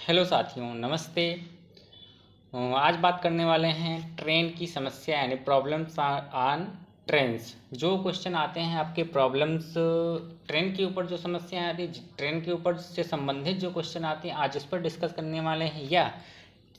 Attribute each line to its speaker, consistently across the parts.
Speaker 1: Hello साथियों, नमस्ते। आज बात करने वाले हैं ट्रेन की समस्या यानी प्रॉब्लम्स ऑन ट्रेन्स। जो क्वेश्चन आते हैं आपके प्रॉब्लम्स ट्रेन के ऊपर, जो समस्याएं आती हैं ट्रेन के ऊपर से संबंधित जो क्वेश्चन आते हैं, आज उस पर डिस्कस करने वाले हैं। या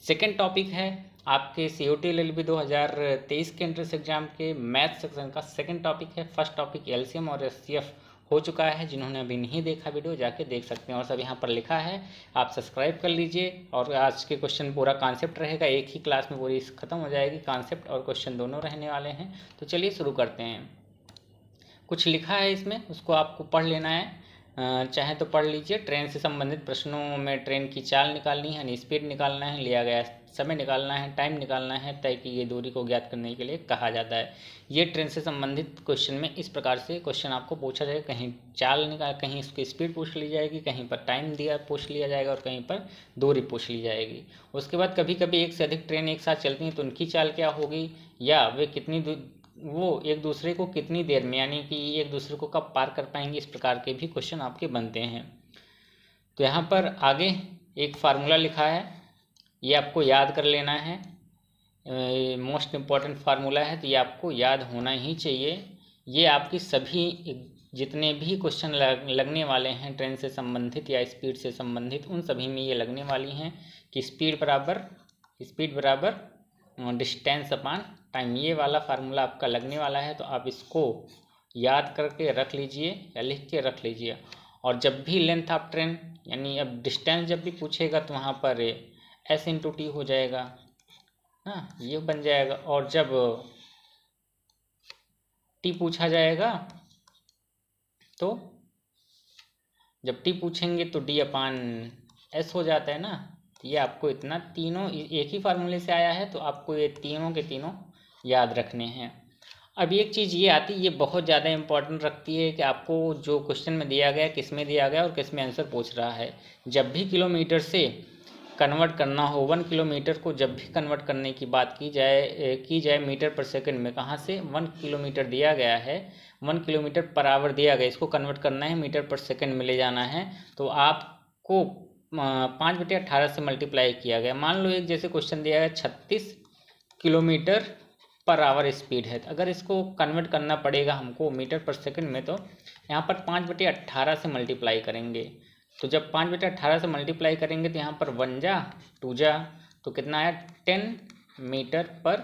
Speaker 1: सेकंड टॉपिक है आपके COT LLB 2023 के एंट्रेंस एग्जाम के मैथ सेक्शन का सेकंड टॉपिक है। फर्स्ट टॉपिक LCM और SCF हो चुका है। जिन्होंने अभी नहीं देखा वीडियो जाके देख सकते हैं, और सब यहाँ पर लिखा है, आप सब्सक्राइब कर लीजिए। और आज के क्वेश्चन पूरा कॉन्सेप्ट रहेगा, एक ही क्लास में पूरी खत्म हो जाएगी, कॉन्सेप्ट और क्वेश्चन दोनों रहने वाले हैं। तो चलिए शुरू करते हैं। कुछ लिखा है इसमें, उसको आपको पढ़ लेना है। चाहे तो पढ़ लीजिए। ट्रेन से संबंधित प्रश्नों में ट्रेन की चाल निकालनी है, यानी स्पीड निकालना है, लिया गया समय निकालना है, टाइम निकालना है, तय की गई दूरी को ज्ञात करने के लिए कहा जाता है। ये ट्रेन से संबंधित क्वेश्चन में इस प्रकार से क्वेश्चन आपको पूछा जाएगा। कहीं चाल निकाल, कहीं उसकी स्पीड पूछ ली जाएगी, कहीं पर टाइम दिया पूछ लिया जाएगा, और कहीं पर दूरी पूछ ली जाएगी। उसके बाद कभी कभी एक से अधिक ट्रेन एक साथ चलती हैं तो उनकी चाल क्या होगी, या वे वो एक दूसरे को कितनी देर में, यानी कि एक दूसरे को कब पार कर पाएंगे, इस प्रकार के भी क्वेश्चन आपके बनते हैं। तो यहाँ पर आगे एक फार्मूला लिखा है, ये आपको याद कर लेना है। मोस्ट इम्पॉर्टेंट फार्मूला है, तो ये आपको याद होना ही चाहिए। ये आपकी सभी जितने भी क्वेश्चन लगने वाले हैं ट्रेन से संबंधित या स्पीड से संबंधित, उन सभी में ये लगने वाली हैं कि स्पीड बराबर डिस्टेंस अपॉन टाइम। ये वाला फार्मूला आपका लगने वाला है, तो आप इसको याद करके रख लीजिए या लिख के रख लीजिए। और जब भी लेंथ ऑफ ट्रेन, यानी अब डिस्टेंस जब भी पूछेगा तो वहाँ पर S/T हो जाएगा, हाँ ये बन जाएगा। और जब T पूछा जाएगा, तो जब T पूछेंगे तो D/S हो जाता है ना। ये आपको इतना तीनों एक ही फार्मूले से आया है, तो आपको ये तीनों के तीनों याद रखने हैं। अब एक चीज़ ये आती है, ये बहुत ज़्यादा इम्पोर्टेंट रखती है कि आपको जो क्वेश्चन में दिया गया, किस में दिया गया और किस में आंसर पूछ रहा है। जब भी किलोमीटर से कन्वर्ट करना हो, 1 किलोमीटर को जब भी कन्वर्ट करने की बात की जाए मीटर पर सेकंड में, कहाँ से 1 किलोमीटर दिया गया है, 1 किलोमीटर पर आवर दिया गया, इसको कन्वर्ट करना है मीटर पर सेकंड में ले जाना है, तो आपको 5/18 से मल्टीप्लाई किया गया। मान लो एक जैसे क्वेश्चन दिया है 36 किलोमीटर पर आवर स्पीड है, तो अगर इसको कन्वर्ट करना पड़ेगा हमको मीटर पर सेकंड में, तो यहाँ पर 5/18 से मल्टीप्लाई करेंगे। तो जब 5/18 से मल्टीप्लाई करेंगे तो यहाँ पर 1 जा 2 जा, तो कितना आया 10 मीटर पर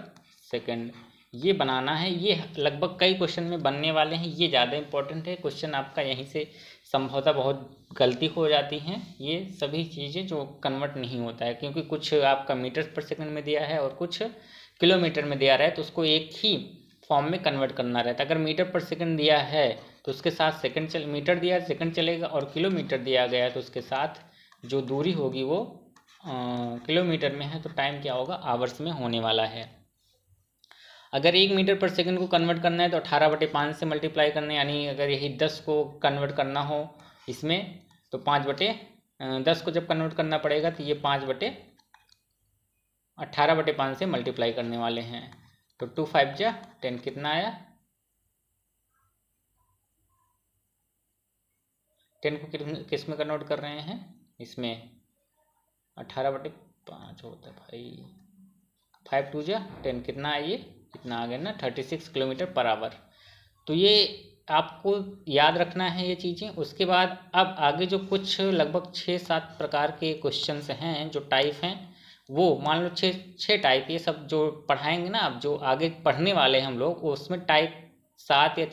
Speaker 1: सेकंड। ये बनाना है। ये लगभग कई क्वेश्चन में बनने वाले हैं, ये ज़्यादा इंपॉर्टेंट है क्वेश्चन आपका। यहीं से संभवतः बहुत गलती हो जाती हैं ये सभी चीज़ें, जो कन्वर्ट नहीं होता है, क्योंकि कुछ आपका मीटर पर सेकंड में दिया है और कुछ किलोमीटर में दिया रहा है, तो उसको एक ही फॉर्म में कन्वर्ट करना रहता है। अगर मीटर पर सेकंड दिया है तो उसके साथ मीटर दिया है सेकंड चलेगा, और किलोमीटर दिया गया है तो उसके साथ जो दूरी होगी वो किलोमीटर में है, तो टाइम क्या होगा, आवर्स में होने वाला है। अगर 1 मीटर पर सेकंड को कन्वर्ट करना है तो 18/5 से मल्टीप्लाई करना है, यानी अगर यही 10 को कन्वर्ट करना हो इसमें, तो 5/10 को जब कन्वर्ट करना पड़ेगा तो ये 18/5 से मल्टीप्लाई करने वाले हैं। तो 2 5 जा 10, कितना आया, 10 को किस में कन्वर्ट कर रहे हैं, इसमें 18/5 होता है भाई। 5 2 जा 10, कितना है ये, कितना आ गया ना 36 किलोमीटर पर आवर। तो ये आपको याद रखना है ये चीज़ें। उसके बाद अब आगे जो कुछ लगभग 6-7 प्रकार के क्वेश्चंस हैं, जो टाइप हैं, वो मान लो 6 टाइप, ये सब जो पढ़ाएंगे ना, अब जो आगे पढ़ने वाले हम लोग, उसमें टाइप 7 या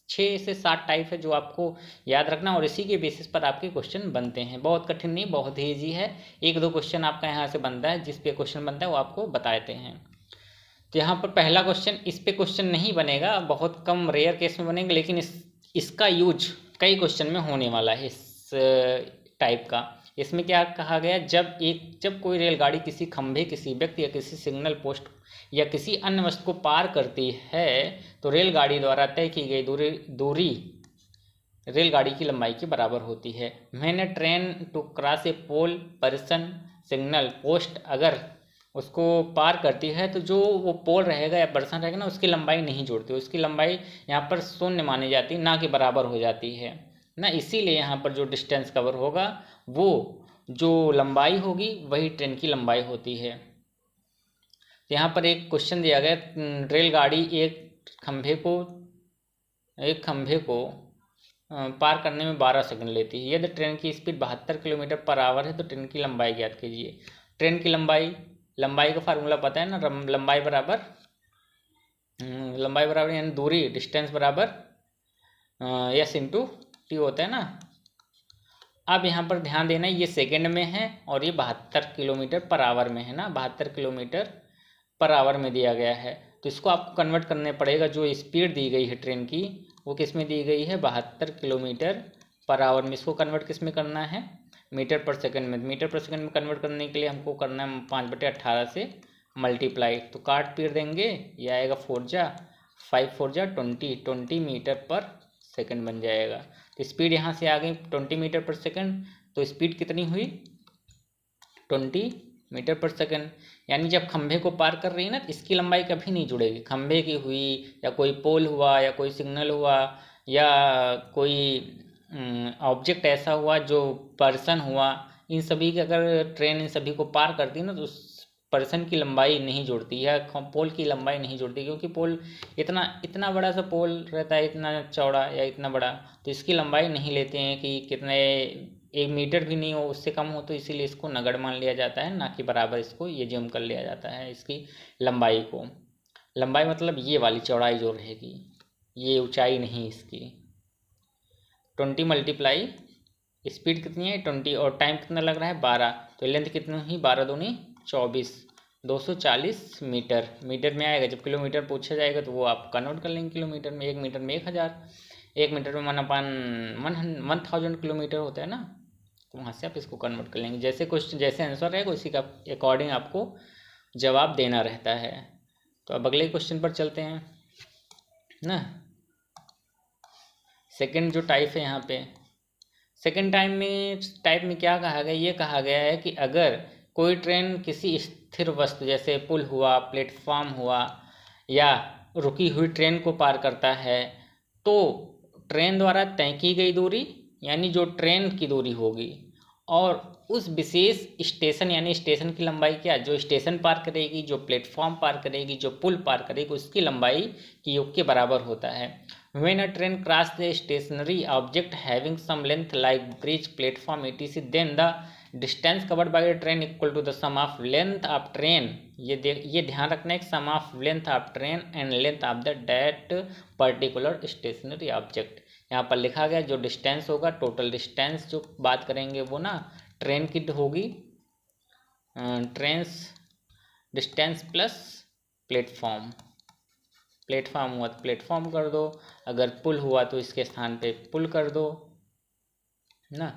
Speaker 1: 6 से 7 टाइप है जो आपको याद रखना, और इसी के बेसिस पर आपके क्वेश्चन बनते हैं। बहुत कठिन नहीं, बहुत ही ईजी है। 1-2 क्वेश्चन आपका यहाँ से बनता है, जिस पे क्वेश्चन बनता है वो आपको बताते हैं। तो यहाँ पर पहला क्वेश्चन, इस पे क्वेश्चन नहीं बनेगा, बहुत कम रेयर केस में बनेगा, लेकिन इसका यूज कई क्वेश्चन में होने वाला है इस टाइप का। इसमें क्या कहा गया, जब कोई रेलगाड़ी किसी खंभे, किसी व्यक्ति या किसी सिग्नल पोस्ट या किसी अन्य वस्तु को पार करती है, तो रेलगाड़ी द्वारा तय की गई दूरी रेलगाड़ी की लंबाई के बराबर होती है। मैंने train to cross a pole person signal post, अगर उसको पार करती है तो जो वो पोल रहेगा या पर्सन रहेगा ना, उसकी लंबाई नहीं जोड़ती, उसकी लंबाई यहाँ पर शून्य मानी जाती है, ना कि बराबर हो जाती है ना। इसीलिए यहाँ पर जो डिस्टेंस कवर होगा वो जो लंबाई होगी वही ट्रेन की लंबाई होती है। तो यहाँ पर एक क्वेश्चन दिया गया, रेलगाड़ी एक खंभे को पार करने में 12 सेकंड लेती है। यदि ट्रेन की स्पीड 72 किलोमीटर पर आवर है तो ट्रेन की लंबाई ज्ञात कीजिए। ट्रेन की लंबाई का फार्मूला पता है ना, लंबाई बराबर यानी दूरी, डिस्टेंस बराबर एस इंटू टी होता है ना। अब यहाँ पर ध्यान देना, ये सेकंड में है और ये 72 किलोमीटर पर आवर में है ना, 72 किलोमीटर पर आवर में दिया गया है। तो इसको आपको कन्वर्ट करने पड़ेगा, जो स्पीड दी गई है ट्रेन की वो किस में दी गई है, 72 किलोमीटर पर आवर में। इसको कन्वर्ट किस में करना है, मीटर पर सेकंड में। मीटर पर सेकंड में कन्वर्ट करने के लिए हमको करना है 5/18 से मल्टीप्लाई। तो काट पीट देंगे, ये आएगा 5 4 जा 20 मीटर पर सेकंड बन जाएगा। तो स्पीड यहाँ से आ गई 20 मीटर पर सेकंड, तो स्पीड कितनी हुई 20 मीटर पर सेकंड। यानी जब खंभे को पार कर रही है ना, तो इसकी लंबाई कभी नहीं जुड़ेगी। खंभे की हुई या कोई पोल हुआ या कोई सिग्नल हुआ या कोई ऑब्जेक्ट ऐसा हुआ जो पर्सन हुआ, इन सभी के अगर ट्रेन इन सभी को पार करती है ना, तो उस पर्सन की लंबाई नहीं जुड़ती है, पोल की लंबाई नहीं जुड़ती, क्योंकि पोल इतना बड़ा सा पोल रहता है, इतना चौड़ा या इतना बड़ा, तो इसकी लंबाई नहीं लेते हैं कि कितने 1 मीटर भी नहीं हो, उससे कम हो, तो इसीलिए इसको नगण्य मान लिया जाता है, ना कि बराबर इसको ये जम कर लिया जाता है इसकी लंबाई को। लंबाई मतलब ये वाली चौड़ाई जो रहेगी, ये ऊंचाई नहीं इसकी। 20 मल्टीप्लाई स्पीड कितनी है 20 और टाइम कितना लग रहा है 12, तो लेंथ कितनी हुई 12 दूनी 24, 240 मीटर। मीटर में आएगा, जब किलोमीटर पूछा जाएगा तो वो आप कन्वर्ट कर लेंगे किलोमीटर में। 1 मीटर में 1000, 1 मीटर में 1000 किलोमीटर होता है ना, तो वहाँ से आप इसको कन्वर्ट कर लेंगे। जैसे क्वेश्चन जैसे आंसर रहेगा उसी का अकॉर्डिंग आपको जवाब देना रहता है। तो अब अगले क्वेश्चन पर चलते हैं ना। सेकंड जो टाइप है यहाँ पे, सेकंड टाइप में क्या कहा गया, ये कहा गया है कि अगर कोई ट्रेन किसी स्थिर वस्तु जैसे पुल हुआ, प्लेटफॉर्म हुआ या रुकी हुई ट्रेन को पार करता है, तो ट्रेन द्वारा तय की गई दूरी यानी जो ट्रेन की दूरी होगी और उस विशेष स्टेशन यानी स्टेशन की लंबाई, क्या जो स्टेशन पार करेगी, जो प्लेटफॉर्म पार करेगी, जो पुल पार करेगी, उसकी लंबाई की योग के बराबर होता है। When a train crosses a stationary object having some length like bridge, platform, etc., then the distance covered by the train equal to the sum of length of train. ये ध्यान रखना है, sum of length of train and length of that particular stationary object। यहाँ पर लिखा गया जो distance होगा, टोटल डिस्टेंस जो बात करेंगे वो ना ट्रेन की होगी, ट्रेन डिस्टेंस प्लस प्लेटफॉर्म हुआ तो प्लेटफॉर्म कर दो, अगर पुल हुआ तो इसके स्थान पे पुल कर दो ना।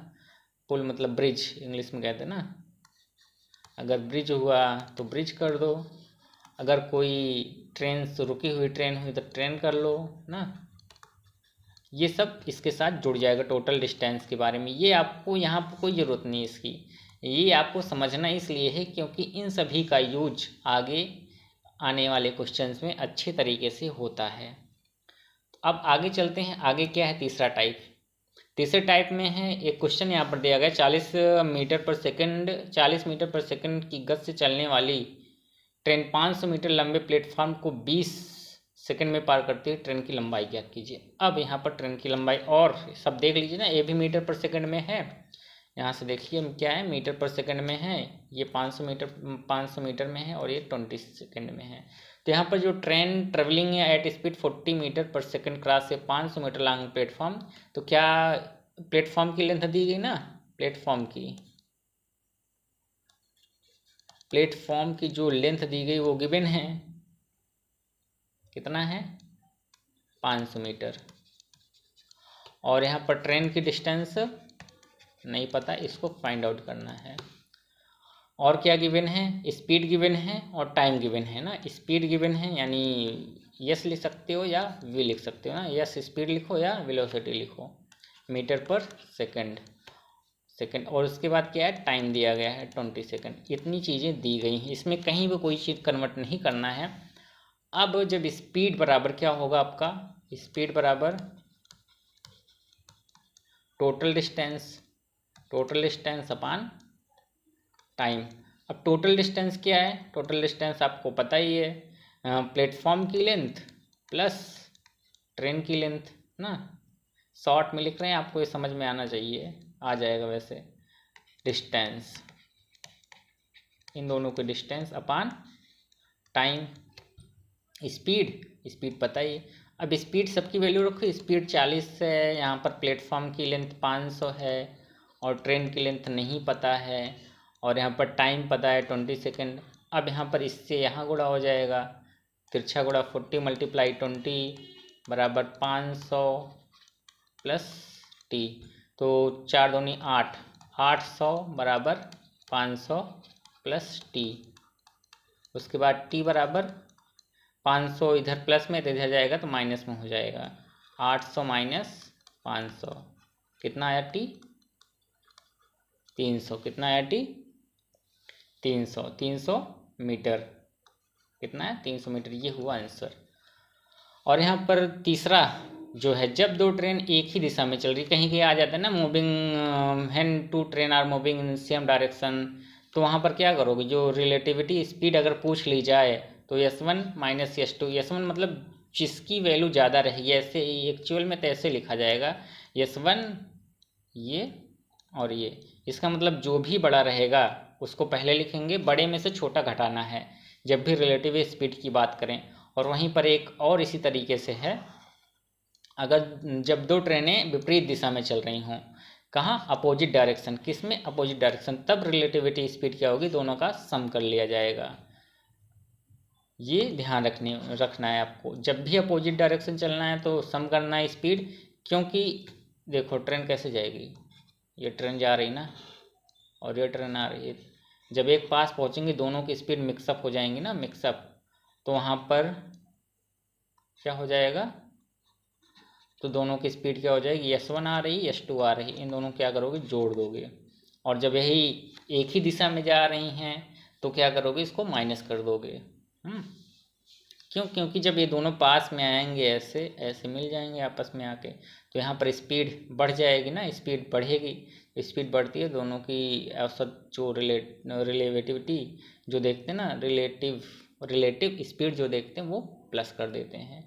Speaker 1: पुल मतलब ब्रिज इंग्लिश में कहते हैं ना, अगर ब्रिज हुआ तो ब्रिज कर दो, अगर कोई ट्रेन रुकी हुई ट्रेन हुई तो ट्रेन कर लो ना। ये सब इसके साथ जुड़ जाएगा टोटल डिस्टेंस के बारे में। ये आपको यहाँ पर कोई ज़रूरत नहीं है इसकी, ये आपको समझना इसलिए है क्योंकि इन सभी का यूज आगे आने वाले क्वेश्चंस में अच्छे तरीके से होता है। अब आगे चलते हैं, आगे क्या है तीसरा टाइप। तीसरे टाइप में है एक क्वेश्चन यहाँ पर दिया गया, 40 मीटर पर सेकंड की गति से चलने वाली ट्रेन 500 मीटर लंबे प्लेटफॉर्म को 20 सेकंड में पार करती है, ट्रेन की लंबाई ज्ञात कीजिए। अब यहाँ पर ट्रेन की लंबाई और सब देख लीजिए ना, ये भी मीटर पर सेकंड में है, यहाँ से देखिए क्या है मीटर पर सेकंड में है, ये 500 मीटर में है और ये 20 सेकंड में है। तो यहाँ पर जो ट्रेन ट्रेवलिंग है at speed 40 metre per second cross से 500 मीटर लॉन्ग प्लेटफॉर्म, तो क्या प्लेटफॉर्म की लेंथ दी गई ना, प्लेटफॉर्म की जो लेंथ दी गई वो गिवन है, कितना है 500 मीटर। और यहाँ पर ट्रेन की डिस्टेंस नहीं पता, इसको फाइंड आउट करना है। और क्या गिवन है, स्पीड गिवन है और टाइम गिवन है ना। स्पीड गिवन है यानी यस लिख सकते हो या वी लिख सकते हो ना, यस स्पीड लिखो या वेलोसिटी लिखो, मीटर पर सेकंड। और उसके बाद क्या है टाइम दिया गया है 20 सेकंड। इतनी चीज़ें दी गई हैं, इसमें कहीं भी कोई चीज़ कन्वर्ट नहीं करना है। अब जब स्पीड बराबर क्या होगा आपका, स्पीड बराबर टोटल डिस्टेंस अपॉन टाइम। अब टोटल डिस्टेंस क्या है? टोटल डिस्टेंस आपको पता ही है, प्लेटफॉर्म की लेंथ प्लस ट्रेन की लेंथ ना। शॉर्ट में लिख रहे हैं, आपको ये समझ में आना चाहिए, आ जाएगा वैसे। डिस्टेंस, इन दोनों के डिस्टेंस अपान टाइम। स्पीड पता ही। अब स्पीड सबकी वैल्यू रखो, स्पीड 40 है, यहाँ पर प्लेटफॉर्म की लेंथ 500 है और ट्रेन की लेंथ नहीं पता है, और यहाँ पर टाइम पता है 20 सेकेंड। अब यहाँ पर इससे यहाँ गुणा हो जाएगा, तिरछा गुणा 40 मल्टीप्लाई 20 बराबर 500 प्लस टी। तो 4 दूनी 8, 800 बराबर 500 प्लस टी। उसके बाद टी बराबर 500 इधर प्लस में, तो इधर जाएगा तो माइनस में हो जाएगा। 800 माइनस 500 कितना आया टी? 300। कितना आया टी? 300। 300 मीटर। कितना है? 300 मीटर। ये हुआ आंसर। और यहाँ पर तीसरा जो है, जब दो ट्रेन एक ही दिशा में चल रही, कहीं कहीं आ जाता है ना moving, when two train are moving in same direction, तो वहाँ पर क्या करोगे? जो रिलेटिविटी स्पीड अगर पूछ ली जाए तो S1 माइनस S2, S1 मतलब जिसकी वैल्यू ज़्यादा रहेगी, ऐसे एक्चुअल में तो ऐसे लिखा जाएगा S1 ये और ये, इसका मतलब जो भी बड़ा रहेगा उसको पहले लिखेंगे, बड़े में से छोटा घटाना है जब भी रिलेटिव स्पीड की बात करें। और वहीं पर एक और इसी तरीके से है, अगर जब दो ट्रेनें विपरीत दिशा में चल रही हों, कहाँ? Opposite direction. किस में? Opposite direction. तब रिलेटिविटी स्पीड क्या होगी? दोनों का सम कर लिया जाएगा। ये ध्यान रखना है आपको, जब भी अपोजिट डायरेक्शन चलना है तो सम करना है स्पीड। क्योंकि देखो ट्रेन कैसे जाएगी, ये ट्रेन जा रही ना और ये ट्रेन आ रही है, जब एक पास पहुंचेंगे दोनों की स्पीड मिक्सअप हो जाएंगी ना, मिक्सअप, तो वहाँ पर क्या हो जाएगा? तो दोनों की स्पीड क्या हो जाएगी? S1 आ रही, S2 आ रही, इन दोनों क्या करोगे? जोड़ दोगे। और जब यही एक ही दिशा में जा रही हैं तो क्या करोगे? इसको माइनस कर दोगे। क्यों? क्योंकि जब ये दोनों पास में आएंगे, ऐसे ऐसे मिल जाएंगे आपस में आके, तो यहाँ पर स्पीड बढ़ जाएगी ना, स्पीड बढ़ेगी। स्पीड बढ़ती है, दोनों की औसत जो रिलेटिविटी जो देखते हैं ना, रिलेटिव स्पीड जो देखते हैं वो प्लस कर देते हैं।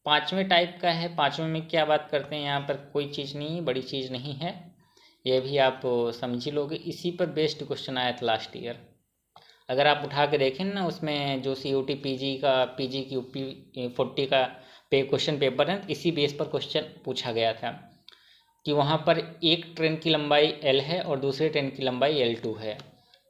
Speaker 1: पांचवें टाइप का है। पांचवें में क्या बात करते हैं? यहाँ पर कोई चीज़ नहीं है, बड़ी चीज़ नहीं है, ये भी आप समझ ही लोगे। इसी पर बेस्ड क्वेश्चन आया था लास्ट ईयर, अगर आप उठा के देखें ना, उसमें जो COT PG की UP40 का क्वेश्चन पेपर है, इसी बेस पर क्वेश्चन पूछा गया था कि वहाँ पर एक ट्रेन की लंबाई L है और दूसरे ट्रेन की लंबाई L2 है,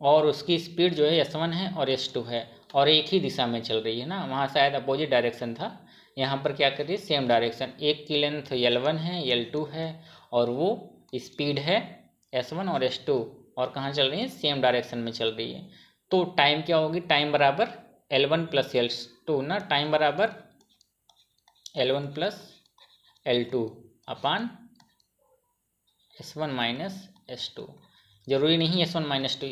Speaker 1: और उसकी स्पीड जो है S1 है और S2 है, और एक ही दिशा में चल रही है ना, वहाँ शायद अपोजिट डायरेक्शन था, यहाँ पर क्या कर रही है? Same direction. एक की लेंथ L1 है, L2 है, और वो स्पीड है S1 और S2, और कहाँ चल रही है? सेम डायरेक्शन में चल रही है। तो टाइम क्या होगी? टाइम बराबर L1 प्लस L2 ना, टाइम बराबर L1 प्लस L2 अपान S1 माइनस S2। जरूरी नहीं S1 minus two,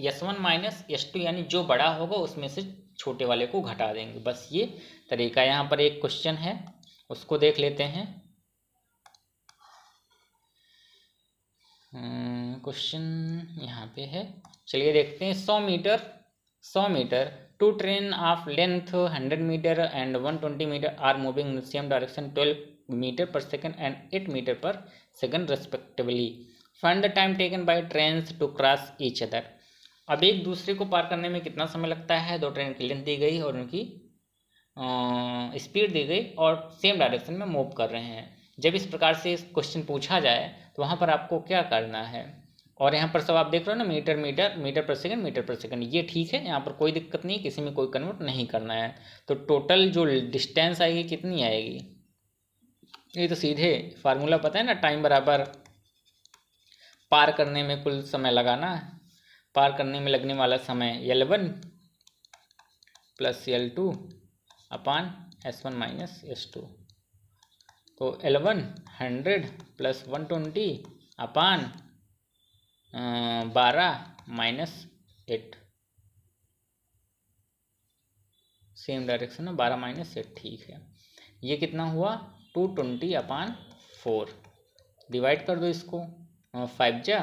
Speaker 1: S1 minus S2 यानी जो बड़ा होगा उसमें से छोटे वाले को घटा देंगे, बस ये तरीका। यहाँ पर एक क्वेश्चन है, उसको देख लेते हैं। क्वेश्चन यहाँ पे है, चलिए देखते हैं। 100 metre two train of length 100 metre and 120 metre are moving in same direction 12 metre per second and 8 metre per second respectively. Find the time taken by trains to cross each other. अब एक दूसरे को पार करने में कितना समय लगता है? दो ट्रेन की लेंथ दी गई और उनकी स्पीड दी गई और सेम डायरेक्शन में मूव कर रहे हैं। जब इस प्रकार से क्वेश्चन पूछा जाए तो वहाँ पर आपको क्या करना है? और यहाँ पर सब आप देख रहे हो ना, metre metre, metre per second, metre per second, ये ठीक है, यहाँ पर कोई दिक्कत नहीं, किसी में कोई कन्वर्ट नहीं करना है। तो टोटल जो डिस्टेंस आएगी कितनी आएगी? ये तो सीधे फार्मूला पता है ना, टाइम बराबर पार करने में कुल समय लगाना, पार करने में लगने वाला समय L1 प्लस L2 अपान S1 माइनस S2। तो L1 100 प्लस 120 अपान 12 माइनस 8, सेम डायरेक्शन है, 12 माइनस 8, ठीक है। ये कितना हुआ? 220 अपान 4। डिवाइड कर दो इसको, 5 जा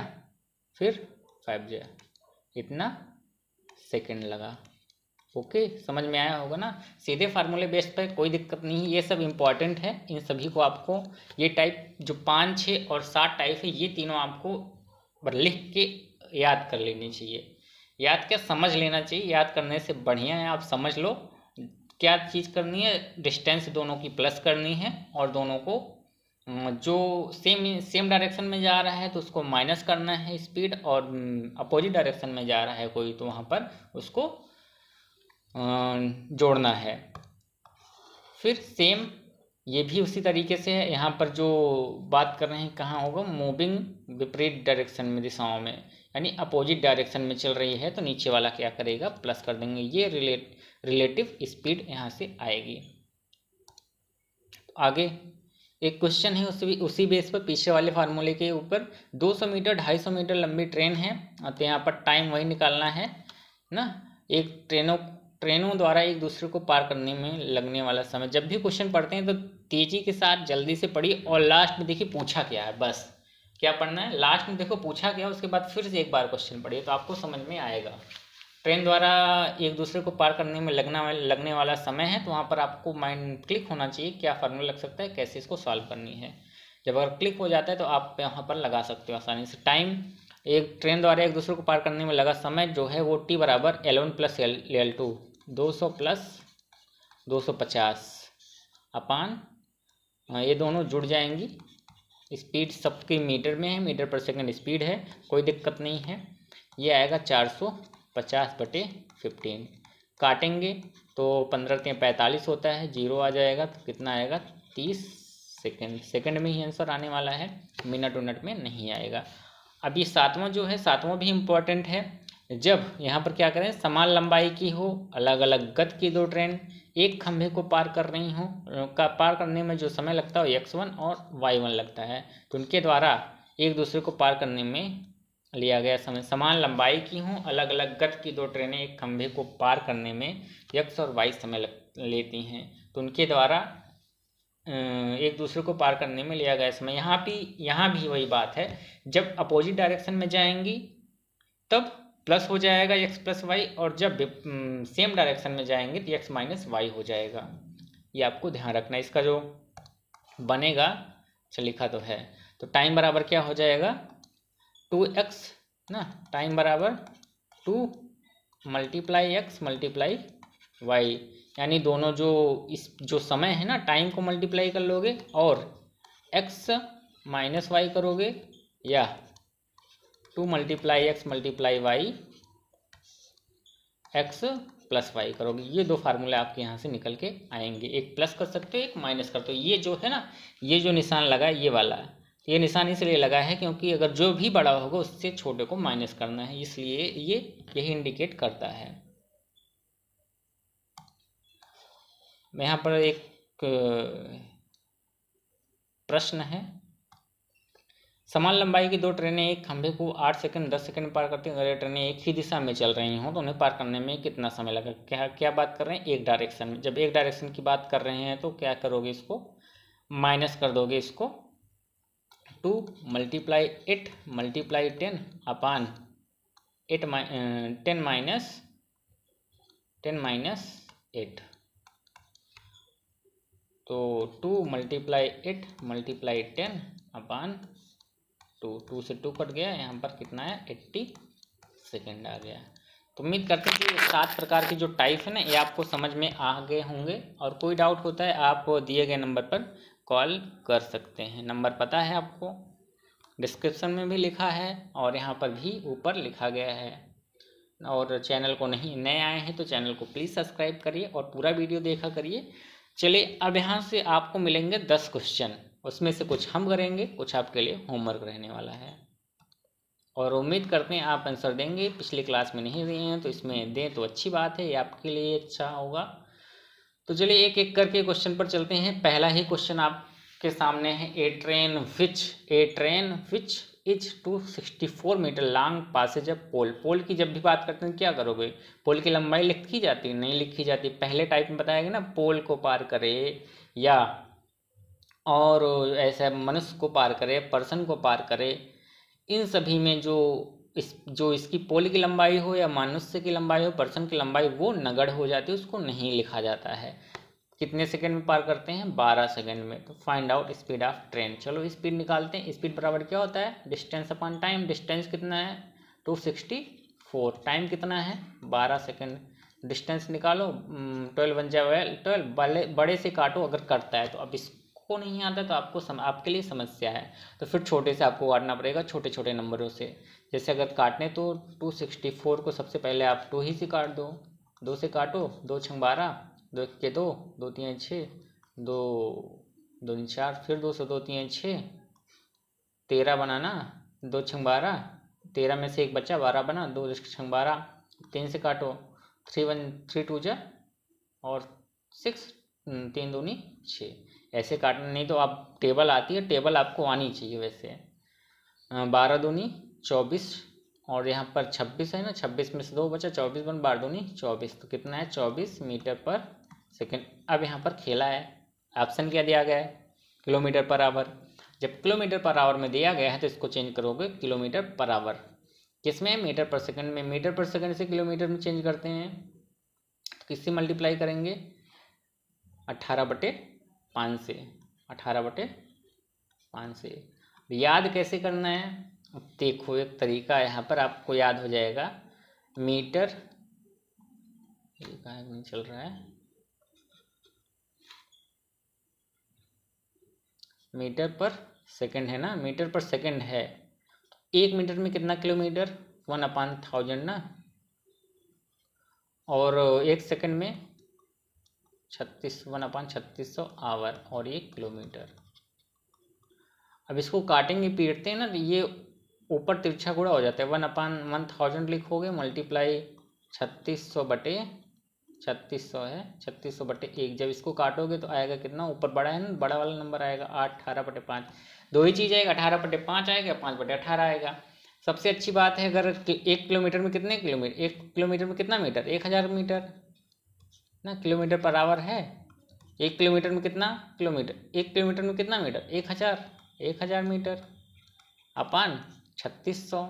Speaker 1: फिर 5 जा, इतना सेकंड लगा। ओके, समझ में आया होगा ना। सीधे फार्मूले बेस्ड पे कोई दिक्कत नहीं है, ये सब इम्पॉर्टेंट है। इन सभी को आपको ये टाइप जो 5, 6 और 7 टाइप है, ये तीनों आपको लिख के याद कर लेनी चाहिए। याद क्या, समझ लेना चाहिए। याद करने से बढ़िया है आप समझ लो क्या चीज़ करनी है। डिस्टेंस दोनों की प्लस करनी है और दोनों को जो सेम डायरेक्शन में जा रहा है तो उसको माइनस करना है स्पीड, और अपोजिट डायरेक्शन में जा रहा है कोई तो वहाँ पर उसको जोड़ना है। फिर सेम ये भी उसी तरीके से है। यहाँ पर जो बात कर रहे हैं कहाँ होगा, मूविंग विपरीत डायरेक्शन में, दिशाओं में, यानी अपोजिट डायरेक्शन में चल रही है तो नीचे वाला क्या करेगा, प्लस कर देंगे। ये रिलेटिव स्पीड यहाँ से आएगी। आगे एक क्वेश्चन है उसी बेस पर, पीछे वाले फार्मूले के ऊपर। 200 मीटर 250 मीटर लंबी ट्रेन है तो यहाँ पर टाइम वही निकालना है ना। एक ट्रेनों द्वारा एक दूसरे को पार करने में लगने वाला समय। जब भी क्वेश्चन पढ़ते हैं तो तेजी के साथ जल्दी से पढ़िए, और लास्ट में देखिए पूछा क्या है, बस क्या पढ़ना है, लास्ट में देखो पूछा क्या है, उसके बाद फिर से एक बार क्वेश्चन पढ़िए तो आपको समझ में आएगा। ट्रेन द्वारा एक दूसरे को पार करने में लगने वाला समय है, तो वहाँ पर आपको माइंड क्लिक होना चाहिए क्या फार्मूला लग सकता है, कैसे इसको सॉल्व करनी है। जब अगर क्लिक हो जाता है तो आप यहाँ पर लगा सकते हो आसानी से। टाइम, एक ट्रेन द्वारा एक दूसरे को पार करने में लगा समय जो है वो T बराबर L1 प्लस L2, 200 प्लस 250 अपान, ये दोनों जुड़ जाएंगी। स्पीड सबकी मीटर में है, मीटर पर सेकंड स्पीड है, कोई दिक्कत नहीं है। ये आएगा 450/15। काटेंगे तो 15 के 45 होता है, 0 आ जाएगा तो कितना आएगा, 30 सेकंड। सेकंड में ही आंसर आने वाला है, मिनट उनट में नहीं आएगा। अब ये सातवां जो है, सातवां भी इम्पोर्टेंट है। जब यहाँ पर क्या करें, समान लंबाई की हो, अलग अलग गति की दो ट्रेन एक खंभे को पार कर रही हो, पार करने में जो समय लगता है x1 और y1 लगता है, तो उनके द्वारा एक दूसरे को पार करने में लिया गया समय। समान लंबाई की हों, अलग अलग गति की दो ट्रेनें एक खंभे को पार करने में x और y समय लेती हैं, तो उनके द्वारा एक दूसरे को पार करने में लिया गया समय। यहाँ भी वही बात है, जब अपोजिट डायरेक्शन में जाएंगी तब प्लस हो जाएगा x प्लस वाई, और जब सेम डायरेक्शन में जाएंगे तो x माइनस वाई हो जाएगा। ये आपको ध्यान रखना। इसका जो बनेगा, अच्छा लिखा तो है, तो टाइम बराबर क्या हो जाएगा, 2x ना, टाइम बराबर 2 मल्टीप्लाई x मल्टीप्लाई y, यानी दोनों जो समय है ना, टाइम को मल्टीप्लाई कर लोगे और x माइनस वाई करोगे, या 2 multiply x multiply y x plus y करोगे। ये दो फार्मूले आपके यहाँ से निकल के आएंगे, एक प्लस कर सकते हो एक माइनस करते हो। ये जो है ना, ये जो निशान लगा है ये वाला, ये निशान इसलिए लगा है क्योंकि अगर जो भी बड़ा होगा उससे छोटे को माइनस करना है, इसलिए ये यही इंडिकेट करता है। यहाँ पर एक प्रश्न है, समान लंबाई की दो ट्रेनें एक खंभे को 8 सेकंड 10 सेकंड पार करती हैं। अगर ये ट्रेनें एक ही दिशा में चल रही हों तो उन्हें पार करने में कितना समय लगा। क्या बात कर रहे हैं, एक डायरेक्शन में। जब एक डायरेक्शन की बात कर रहे हैं तो क्या करोगे, इसको माइनस कर दोगे, इसको 2 मल्टीप्लाई 8 मल्टीप्लाई 10 अपान 10 माइनस 8, तो 2 मल्टीप्लाई 8 मल्टीप्लाई 10 अपान 2 से 2 कट गया, यहाँ पर कितना है 80 सेकेंड आ गया। तो उम्मीद करते हैं कि 7 प्रकार की जो टाइप है ना, ये आपको समझ में आ गए होंगे। और कोई डाउट होता है आप दिए गए नंबर पर कॉल कर सकते हैं। नंबर पता है आपको, डिस्क्रिप्शन में भी लिखा है और यहाँ पर भी ऊपर लिखा गया है। और चैनल को नए आए हैं तो चैनल को प्लीज़ सब्सक्राइब करिए और पूरा वीडियो देखा करिए। चलिए, अब यहाँ से आपको मिलेंगे 10 क्वेश्चन, उसमें से कुछ हम करेंगे, कुछ आपके लिए होमवर्क रहने वाला है, और उम्मीद करते हैं आप आंसर देंगे। पिछली क्लास में नहीं दिए हैं तो इसमें दें तो अच्छी बात है, ये आपके लिए अच्छा होगा। तो चलिए एक एक करके क्वेश्चन पर चलते हैं। पहला ही क्वेश्चन आपके सामने है, a train which is 264 metre long passes of pole. Pole की जब भी बात करते हैं क्या करोगे, पोल की लंबाई लिखी जाती है, नहीं लिखी जाती। पहले टाइप में बताया गया ना, पोल को पार करे या और ऐसा मनुष्य को पार करे, पर्सन को पार करे, इन सभी में जो इस जो इसकी पोल की लंबाई हो या मनुष्य की लंबाई हो, पर्सन की लंबाई, वो नगण्य हो जाती है, उसको नहीं लिखा जाता है। कितने सेकंड में पार करते हैं? 12 सेकंड में। तो find out speed of train. चलो स्पीड निकालते हैं। स्पीड बराबर क्या होता है? Distance upon time. डिस्टेंस कितना है? 264। टाइम कितना है? 12 सेकंड। डिस्टेंस निकालो। 12 बन जाए 12। बड़े से काटो अगर करता है तो। अब इसको नहीं आता तो आपके लिए समस्या है। तो फिर छोटे से आपको काटना पड़ेगा, छोटे छोटे नंबरों से। जैसे अगर काटने तो 264 को सबसे पहले आप 2 ही से काट दो। 2 से काटो। 2 छंग 12, 2 के 2, 2 3 6, 2 2 4, फिर 2 से 2 3 6, 13 बनाना। 2 छंग 12, 13 में से एक बच्चा 12 बना। 2 छंग 12, 3 से काटो। 3 2 जा और 6, 3 दूनी 6। ऐसे काटना, नहीं तो आप टेबल आती है, टेबल आपको आनी चाहिए वैसे। 12 दूनी 24 और यहाँ पर 26 है ना, 26 में से 2 बचा, 24 बन 12 दूनी 24। तो कितना है? 24 मीटर पर सेकंड। अब यहाँ पर खेला है, ऑप्शन क्या दिया गया है? Kilometre per hour. जब किलोमीटर पर आवर में दिया गया है तो इसको चेंज करोगे किलोमीटर पर आवर। किसमें? मीटर पर सेकंड में। मीटर पर सेकंड से किलोमीटर में चेंज करते हैं तो किससे मल्टीप्लाई करेंगे? 18/5 से। 18/5 से। याद कैसे करना है? देखो एक तरीका यहाँ पर आपको याद हो जाएगा। मीटर, ये कहाँ नहीं चल रहा है, मीटर पर सेकंड है ना, मीटर पर सेकंड है। 1 मीटर में कितना किलोमीटर? 1/1000 ना। और 1 सेकंड में 1/3600 आवर और 1 किलोमीटर। अब इसको काटेंगे पीटते हैं ना तो ये ऊपर तिरछा गुणा हो जाता है। 1/1000 लिखोगे मल्टीप्लाई 3600 है, 3600/1। जब इसको काटोगे तो आएगा कितना? ऊपर बड़ा है ना, बड़ा वाला नंबर आएगा 18/5। दो ही चीज़ आएगा, 18/5 आएगा, 5/18 आएगा। सबसे अच्छी बात है, अगर 1 किलोमीटर में कितने किलोमीटर? 1 किलोमीटर में कितना मीटर? 1000 मीटर ना। किलोमीटर पर आवर है। 1 किलोमीटर में कितना किलोमीटर? 1 किलोमीटर में कितना मीटर? 1000 मीटर अपान 3600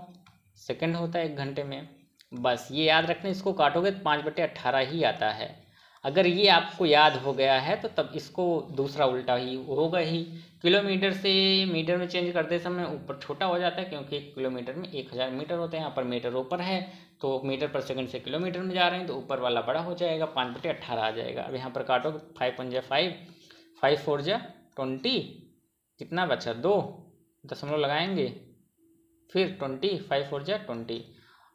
Speaker 1: सेकंड होता है 1 घंटे में। बस ये याद रखना। इसको काटोगे तो 5/18 ही आता है। अगर ये आपको याद हो गया है तो तब इसको दूसरा उल्टा ही होगा ही। किलोमीटर से मीटर में चेंज करते समय ऊपर छोटा हो जाता है, क्योंकि 1 किलोमीटर में 1000 मीटर होते हैं। यहाँ पर मीटर ऊपर है तो मीटर पर सेकंड से किलोमीटर में जा रहे हैं तो ऊपर वाला बड़ा हो जाएगा, 5/18 आ जाएगा। अब यहाँ पर काटोगे 5 × 5, 5 4 × 20, कितना बचा? 2 दशमलव लगाएंगे, फिर 20, 5 4 × 20।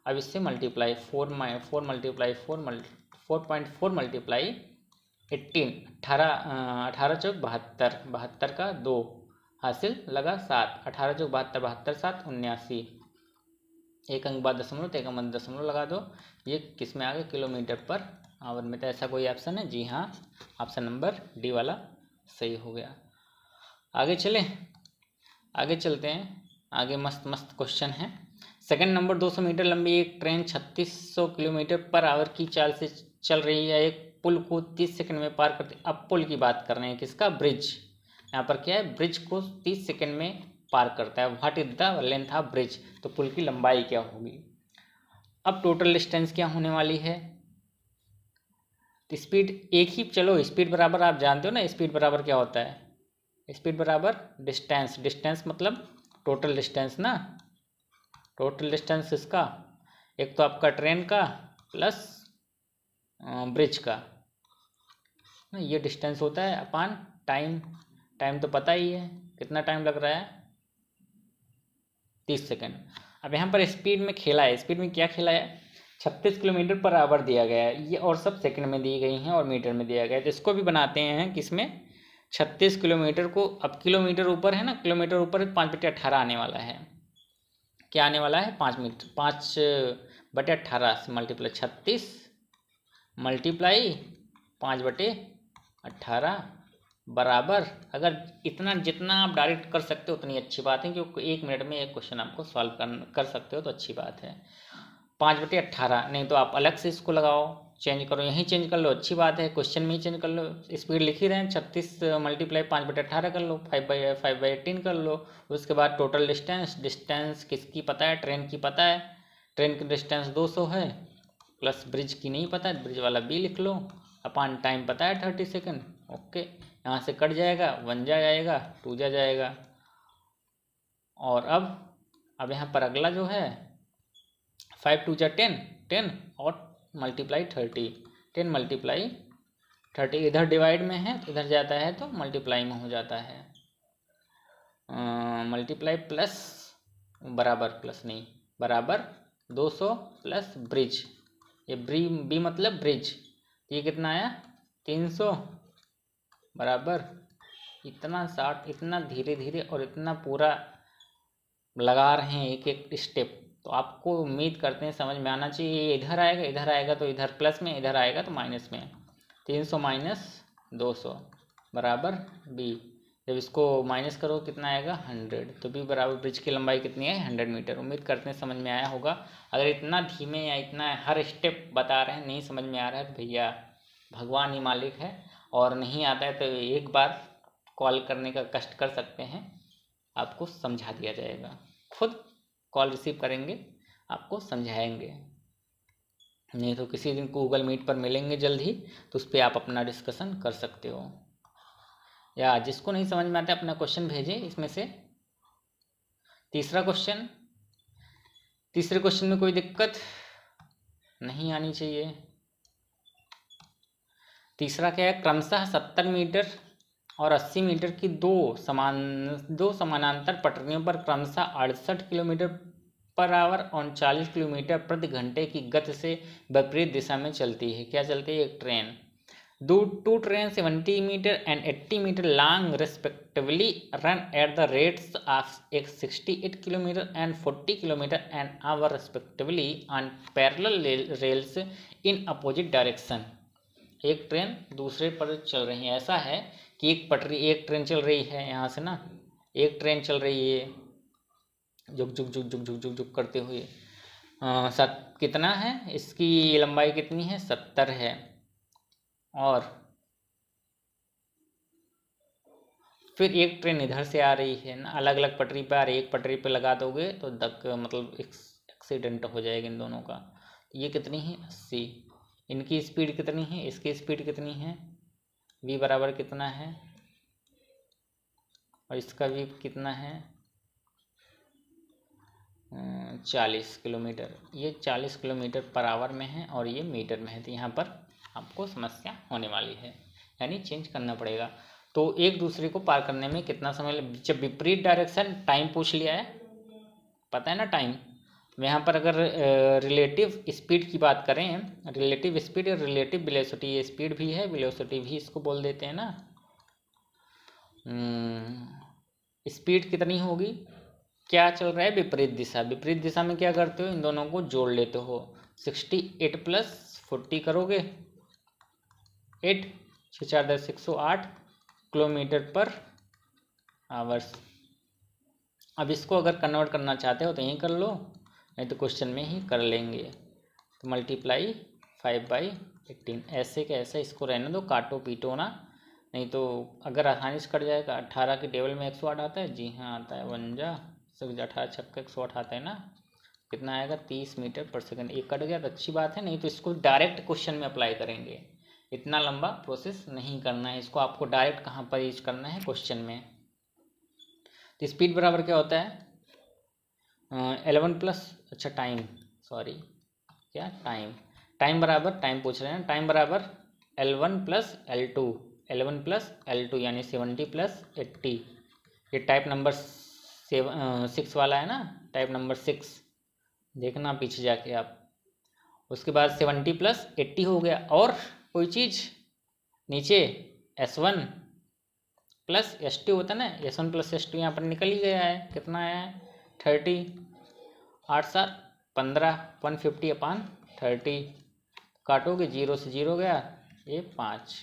Speaker 1: अब इससे मल्टीप्लाई 4.4 मल्टीप्लाई 4.4 मल्टीप्लाई 18, 18 चौक 72, 72 का 2 हासिल लगा 7, 18 चौक 72, 72 7 79। एक अंक बाद दशमलव तो एक अंक बाद दशमलव लगा दो। ये किस में आ गया? किलोमीटर पर आवर में। तो ऐसा कोई ऑप्शन है? जी हाँ, ऑप्शन नंबर डी वाला सही हो गया। आगे चलें, आगे चलते हैं। आगे मस्त मस्त क्वेश्चन है। सेकंड नंबर, 200 मीटर लंबी एक ट्रेन 3600 किलोमीटर पर आवर की चाल से चल रही है। एक पुल को 30 सेकंड में पार करते। अब पुल की बात कर रहे हैं, किसका? ब्रिज। यहाँ पर क्या है? ब्रिज को 30 सेकंड में पार करता है। What is the length of bridge? तो पुल की लंबाई क्या होगी? अब टोटल डिस्टेंस क्या होने वाली है? स्पीड एक ही, चलो स्पीड बराबर आप जानते हो ना, स्पीड बराबर क्या होता है? स्पीड बराबर डिस्टेंस। डिस्टेंस मतलब टोटल डिस्टेंस ना। टोटल डिस्टेंस इसका, एक तो आपका ट्रेन का प्लस ब्रिज का, ये डिस्टेंस होता है अपान टाइम। टाइम तो पता ही है, कितना टाइम लग रहा है? 30 सेकंड। अब यहाँ पर स्पीड में खेला है। स्पीड में क्या खेला है? 36 किलोमीटर पर आवर दिया गया है, ये और सब सेकंड में दी गई हैं और मीटर में दिया गया है। तो इसको भी बनाते हैं किसमें? 36 किलोमीटर को। अब किलोमीटर ऊपर है ना, किलोमीटर ऊपर 5/18 आने वाला है। क्या आने वाला है? 5/18 से मल्टीप्लाई 36 मल्टीप्लाई 5/18 बराबर, अगर इतना जितना आप डायरेक्ट कर सकते हो उतनी अच्छी बात है, क्योंकि 1 मिनट में एक क्वेश्चन आपको सॉल्व कर सकते हो तो अच्छी बात है। 5/18, नहीं तो आप अलग से इसको लगाओ, चेंज करो, यहीं चेंज कर लो, अच्छी बात है। क्वेश्चन में ही चेंज कर लो, स्पीड लिख ही रहे हैं। 36 मल्टीप्लाई 5/18 कर लो, 5/18 कर लो। उसके बाद टोटल डिस्टेंस। डिस्टेंस किसकी पता है? ट्रेन की पता है। ट्रेन की डिस्टेंस 200 है, प्लस ब्रिज की नहीं पता है, ब्रिज वाला बी लिख लो, अपॉन टाइम पता है 30 सेकेंड। ओके, यहाँ से कट जाएगा, 1 जा जाएगा, 2 जा जाएगा। और अब यहाँ पर अगला जो है 5 2 जा 10, 10 और मल्टीप्लाई 30, 10 मल्टीप्लाई 30, इधर डिवाइड में है तो इधर जाता है तो मल्टीप्लाई में हो जाता है। मल्टीप्लाई प्लस बराबर, प्लस नहीं बराबर 200 प्लस ब्रिज, ये बी मतलब ब्रिज, ये कितना आया 300 बराबर इतना 60। इतना धीरे धीरे और इतना पूरा लगा रहे हैं एक एक स्टेप, तो आपको उम्मीद करते हैं समझ में आना चाहिए। इधर आएगा तो इधर प्लस में, इधर आएगा तो माइनस में। 300 माइनस 200 बराबर बी, जब इसको माइनस करो कितना आएगा 100, तो बी बराबर ब्रिज की लंबाई कितनी है 100 मीटर। उम्मीद करते हैं समझ में आया होगा। अगर इतना धीमे या इतना हर स्टेप बता रहे हैं नहीं समझ में आ रहा है, भैया भगवान ही मालिक है, और नहीं आता है तो एक बार कॉल करने का कष्ट कर सकते हैं, आपको समझा दिया जाएगा। खुद कॉल रिसीव करेंगे, आपको समझाएंगे। नहीं तो किसी दिन गूगल मीट पर मिलेंगे जल्द ही, तो उस पर आप अपना डिस्कशन कर सकते हो। या जिसको नहीं समझ में आता है अपना क्वेश्चन भेजें इसमें से। तीसरा क्वेश्चन, तीसरे क्वेश्चन में कोई दिक्कत नहीं आनी चाहिए। तीसरा क्या है, क्रमशः 70 मीटर और 80 मीटर की दो समानांतर पटरियों पर क्रमशः 68 किलोमीटर पर आवर और 40 किलोमीटर प्रति घंटे की गति से विपरीत दिशा में चलती है। क्या चलती है, एक train. Two train 70 metre and 80 metre long respectively run at the rates of 68 kilometre and 40 kilometre an hour respectively on parallel rails in opposite direction. एक ट्रेन दूसरे पर चल रही है। ऐसा है कि एक ट्रेन चल रही है यहाँ से ना, एक ट्रेन चल रही है जुक जुक जुक जुक जुक जुक जुक करते हुए। कितना है इसकी लंबाई, कितनी है 70 है। और फिर एक ट्रेन इधर से आ रही है ना, अलग अलग पटरी पर आ रही है। एक पटरी पे लगा दोगे तो मतलब एक्सीडेंट हो जाएगा इन दोनों का। ये कितनी है 80, इनकी स्पीड कितनी है, इसकी स्पीड कितनी है, v बराबर कितना है, और इसका v कितना है 40 किलोमीटर। ये 40 किलोमीटर पर आवर में है और ये मीटर में है, तो यहाँ पर आपको समस्या होने वाली है, यानी चेंज करना पड़ेगा। तो एक दूसरे को पार करने में कितना समय जब विपरीत डायरेक्शन, टाइम पूछ लिया है, पता है ना टाइम। यहाँ पर अगर रिलेटिव स्पीड की बात करें, रिलेटिव स्पीड और रिलेटिव वेलोसिटी, ये स्पीड भी है वेलोसिटी भी इसको बोल देते हैं ना। स्पीड कितनी होगी, क्या चल रहा है विपरीत दिशा, विपरीत दिशा में क्या करते हो इन दोनों को जोड़ लेते हो। 68 प्लस 40 करोगे 8 6 4 10 108 किलोमीटर पर आवर्स। अब इसको अगर कन्वर्ट करना चाहते हो तो यहीं कर लो, नहीं तो क्वेश्चन में ही कर लेंगे। तो मल्टीप्लाई 5/18, ऐसे के ऐसे इसको रहने दो, काटो पीटो ना, नहीं तो अगर आसानी से कट जाएगा। 18 के टेबल में 108 आता है, जी हाँ आता है, 1 जा 18 छक्का 108 आता है ना, कितना आएगा 30 मीटर पर सेकंड। एक कट गया तो अच्छी बात है, नहीं तो इसको डायरेक्ट क्वेश्चन में अप्लाई करेंगे। इतना लंबा प्रोसेस नहीं करना है, इसको आपको डायरेक्ट कहाँ पर यूज करना है, क्वेश्चन में। तो स्पीड बराबर क्या होता है 11 प्लस, अच्छा टाइम, सॉरी क्या टाइम बराबर, टाइम पूछ रहे हैं, टाइम बराबर L1 plus L2, 11 plus L2 यानी 70 प्लस 80। ये टाइप नंबर 6 वाला है ना, टाइप नंबर 6 देखना पीछे जाके आप। उसके बाद 70 प्लस 80 हो गया, और कोई चीज़ नीचे S1 प्लस S2 होता है ना, S1 प्लस S2 यहाँ पर निकल ही गया है, कितना आया है 30, 8 7 15, 150/30, काटोगे 0 से 0 गया, ये 5,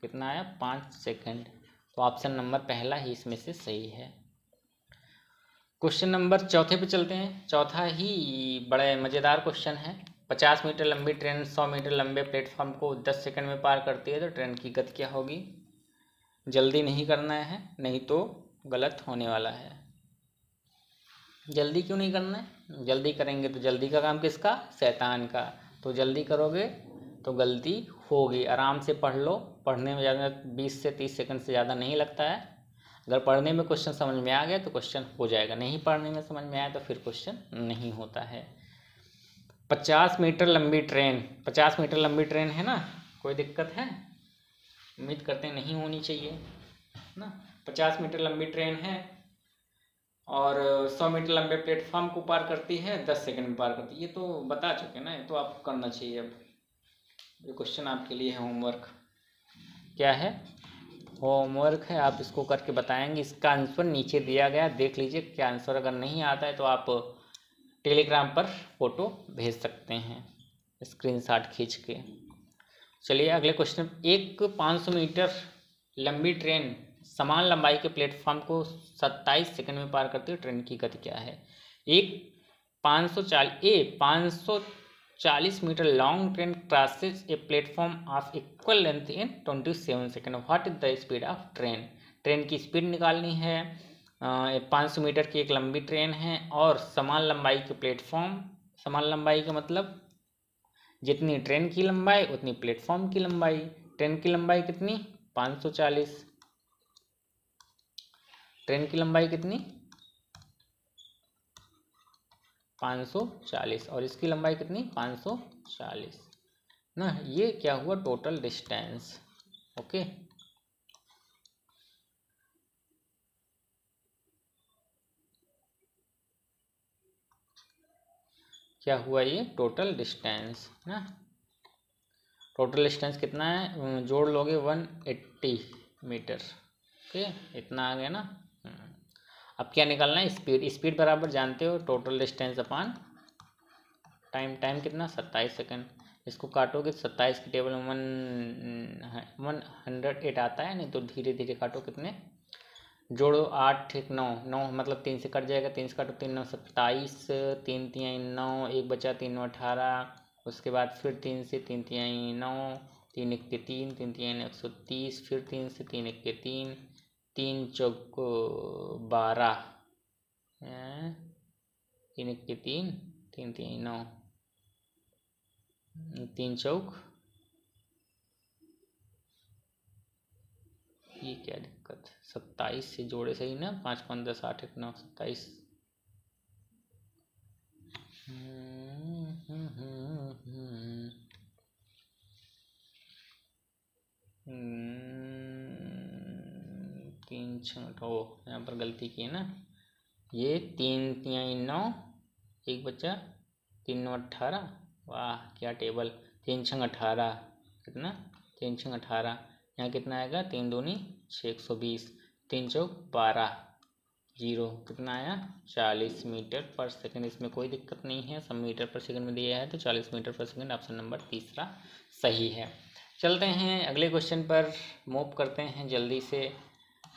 Speaker 1: कितना आया 5 सेकंड। तो ऑप्शन नंबर पहला ही इसमें से सही है। क्वेश्चन नंबर चौथे पे चलते हैं। चौथा ही बड़े मज़ेदार क्वेश्चन है। 50 मीटर लंबी ट्रेन 100 मीटर लंबे प्लेटफॉर्म को 10 सेकंड में पार करती है, तो ट्रेन की गति क्या होगी। जल्दी नहीं करना है, नहीं तो गलत होने वाला है। जल्दी क्यों नहीं करना है? जल्दी करेंगे तो जल्दी का काम किसका? शैतान का। तो जल्दी करोगे तो गलती होगी। आराम से पढ़ लो, पढ़ने में ज़्यादा 20 से 30 सेकंड से ज़्यादा नहीं लगता है। अगर पढ़ने में क्वेश्चन समझ में आ गया तो क्वेश्चन हो जाएगा, नहीं पढ़ने में समझ में आया तो फिर क्वेश्चन नहीं होता है। 50 मीटर लंबी ट्रेन, 50 मीटर लंबी ट्रेन है ना, कोई दिक्कत है? उम्मीद करते हैं नहीं होनी चाहिए ना। 50 मीटर लंबी ट्रेन है और 100 मीटर लंबे प्लेटफॉर्म को पार करती है, 10 सेकंड में पार करती है। ये तो बता चुके ना, ये तो आपको करना चाहिए। अब ये क्वेश्चन आपके लिए है होमवर्क। क्या है? होमवर्क है, आप इसको करके बताएंगे। इसका आंसर नीचे दिया गया, देख लीजिए क्या आंसर। अगर नहीं आता है तो आप टेलीग्राम पर फोटो भेज सकते हैं स्क्रीनशॉट खींच के। चलिए अगले क्वेश्चन। एक 500 मीटर लंबी ट्रेन समान लंबाई के प्लेटफॉर्म को 27 सेकंड में पार करती है, ट्रेन की गति क्या है? एक 540 metre long train crosses a platform of equal length in 27 second. What is the speed of train? Train की स्पीड निकालनी है। 500 मीटर की एक लंबी ट्रेन है और समान लंबाई के प्लेटफॉर्म। समान लंबाई का मतलब जितनी ट्रेन की लंबाई उतनी प्लेटफॉर्म की लंबाई। ट्रेन की लंबाई कितनी? 540। ट्रेन की लंबाई कितनी? 540 और इसकी लंबाई कितनी? 540 ना। ये क्या हुआ? Total distance. ओके, क्या हुआ? ये टोटल डिस्टेंस ना। टोटल डिस्टेंस कितना है? जोड़ लोगे 180 मीटर। ओके, इतना आ गया ना। अब क्या निकालना है? स्पीड। स्पीड बराबर जानते हो टोटल डिस्टेंस अपान टाइम। टाइम कितना? 27 सेकंड। इसको काटोगे 27 की टेबल में 108 आता है, नहीं तो धीरे धीरे काटो। कितने जोड़ो? 8 एक 9, 9 मतलब 3 से कट जाएगा। 3 से काटो 3 9 27, 3 तिहाई 9, 1 बचा 3 9 18। उसके बाद फिर 3 से 3 तिहाई 9, 3 1 के 3, 3 तिहाई 130, फिर 3 से 3 1 के 3, 3 चौक 12, 3 1 के 3, 3 तिहाई 9, 3 चौक। ये क्या दिक्कत? 27 से जोड़े सही ना। 5 5 10 8 1 9 27। तीन छठ हो, यहाँ पर गलती की है ना। ये 3 तिहाई 9, 1 बचा 3 9 18। वाह क्या टेबल! 3 6 18 कितना? 3 6 18। यहाँ कितना आएगा? 3 दूनी 6, 120, 3 चौक 12, 0 कितना आया? 40 मीटर पर सेकंड। इसमें कोई दिक्कत नहीं है, सब मीटर पर सेकंड में दिया है तो 40 metre per second option number तीसरा सही है। चलते हैं अगले क्वेश्चन पर, मूव करते हैं जल्दी से।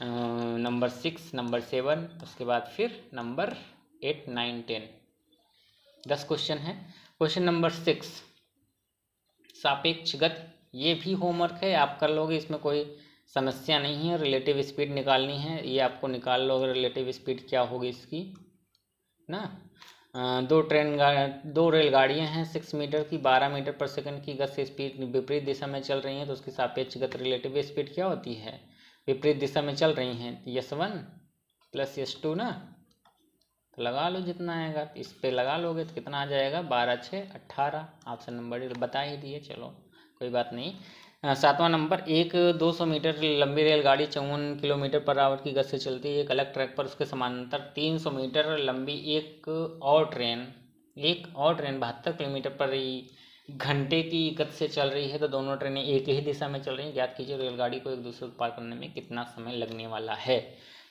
Speaker 1: नंबर 6, नंबर 7, उसके बाद फिर नंबर 8 9 10। 10 क्वेश्चन है। क्वेश्चन नंबर 6, सापेक्ष गति। ये भी होमवर्क है, आप कर लोगे, इसमें कोई समस्या नहीं है। रिलेटिव स्पीड निकालनी है, ये आपको निकाल लोगे। रिलेटिव स्पीड क्या होगी इसकी ना। दो रेलगाड़ियाँ हैं 6 मीटर की, 12 मीटर पर सेकंड की गति से स्पीड विपरीत दिशा में चल रही हैं, तो उसकी सापेक्ष गति रिलेटिव स्पीड क्या होती है? विपरीत दिशा में चल रही हैं, S1 प्लस S2 ना। तो लगा लो जितना आएगा, इस पे लगा लोगे तो कितना आ जाएगा? 12 6 18। ऑप्शन नंबर बता ही दिए, चलो कोई बात नहीं। 7वां नंबर, एक 200 मीटर लंबी रेलगाड़ी 54 किलोमीटर पर आवर की गति से चलती है। एक अलग ट्रैक पर उसके समानांतर 300 मीटर लंबी एक और ट्रेन 72 किलोमीटर पर घंटे की गति से चल रही है, तो दोनों ट्रेनें एक ही दिशा में चल रही हैं। ज्ञात कीजिए रेलगाड़ी को एक दूसरे को पार करने में कितना समय लगने वाला है।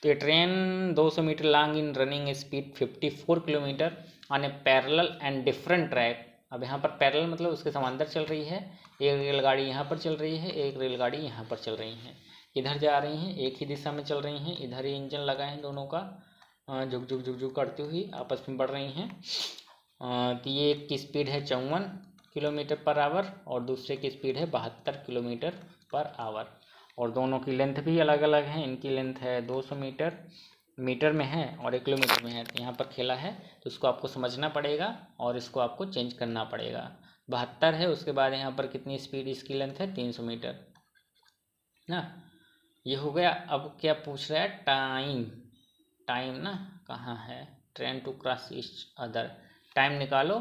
Speaker 1: तो ये train 200 metre long in running speed 54 kilometre on a parallel and different track. अब यहाँ पर पैरेलल मतलब उसके समांतर चल रही है। एक रेलगाड़ी यहाँ पर चल रही है, एक रेलगाड़ी यहाँ पर चल रही है, इधर जा रही हैं, एक ही दिशा में चल रही हैं। इधर ही इंजन लगाए हैं दोनों का, झुक झुक झुक झुक करती हुई आपस में बढ़ रही हैं। तो ये एक की स्पीड है 54 किलोमीटर पर आवर और दूसरे की स्पीड है 72 किलोमीटर पर आवर। और दोनों की लेंथ भी अलग अलग है। इनकी लेंथ है 200 मीटर, मीटर में है और 1 किलोमीटर में है, तो यहाँ पर खेला है, तो इसको आपको समझना पड़ेगा और इसको आपको चेंज करना पड़ेगा। 72 है, उसके बाद यहाँ पर कितनी स्पीड, इसकी लेंथ है 300 मीटर ना। ये हो गया। अब क्या पूछ रहा है, टाइम। टाइम ना कहाँ है, train to cross each other, time निकालो।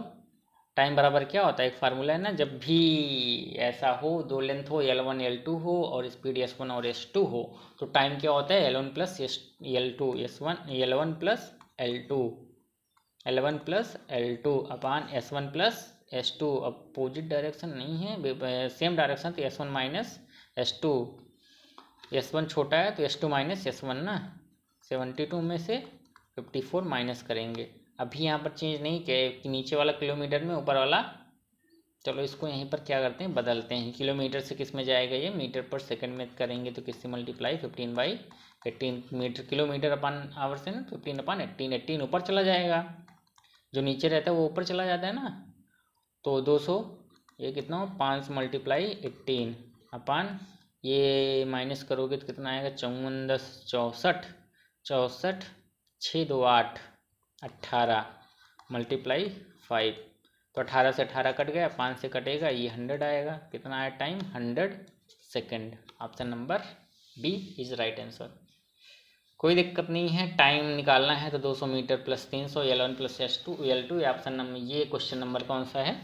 Speaker 1: टाइम बराबर क्या होता है, एक फार्मूला है ना, जब भी ऐसा हो, दो लेंथ हो, L1 L2 हो और स्पीड S1 और S2 हो, तो टाइम क्या होता है, L1 plus L2 L1 plus L2 अपान S1 plus S2। Opposite direction नहीं है, सेम डायरेक्शन, तो S1 माइनस S2। S1 छोटा है तो S2 माइनस S1 ना। 72 में से 54 माइनस करेंगे। अभी यहाँ पर चेंज नहीं किया कि नीचे वाला किलोमीटर में, ऊपर वाला, चलो इसको यहीं पर क्या करते हैं, बदलते हैं। किलोमीटर से किस में जाएगा, ये मीटर पर सेकंड में करेंगे, तो किससे मल्टीप्लाई, 15/18 मीटर, किलोमीटर अपन आवर से ना, 15/18, 18 ऊपर चला जाएगा, जो नीचे रहता है वो ऊपर चला जाता है ना। तो 200, ये कितना हो, 5 × 18 अपान, ये माइनस करोगे तो कितना आएगा, 54 10 64, 64 6 2 8 18 × 5, तो 18 से 18 कट गया, 5 से कटेगा, ये 100 आएगा। कितना आया time, 100 second. Option number B is right answer. कोई दिक्कत नहीं है, टाइम निकालना है तो 200 metre plus 300, L1 plus L2। Option number, ये क्वेश्चन नंबर कौन सा है,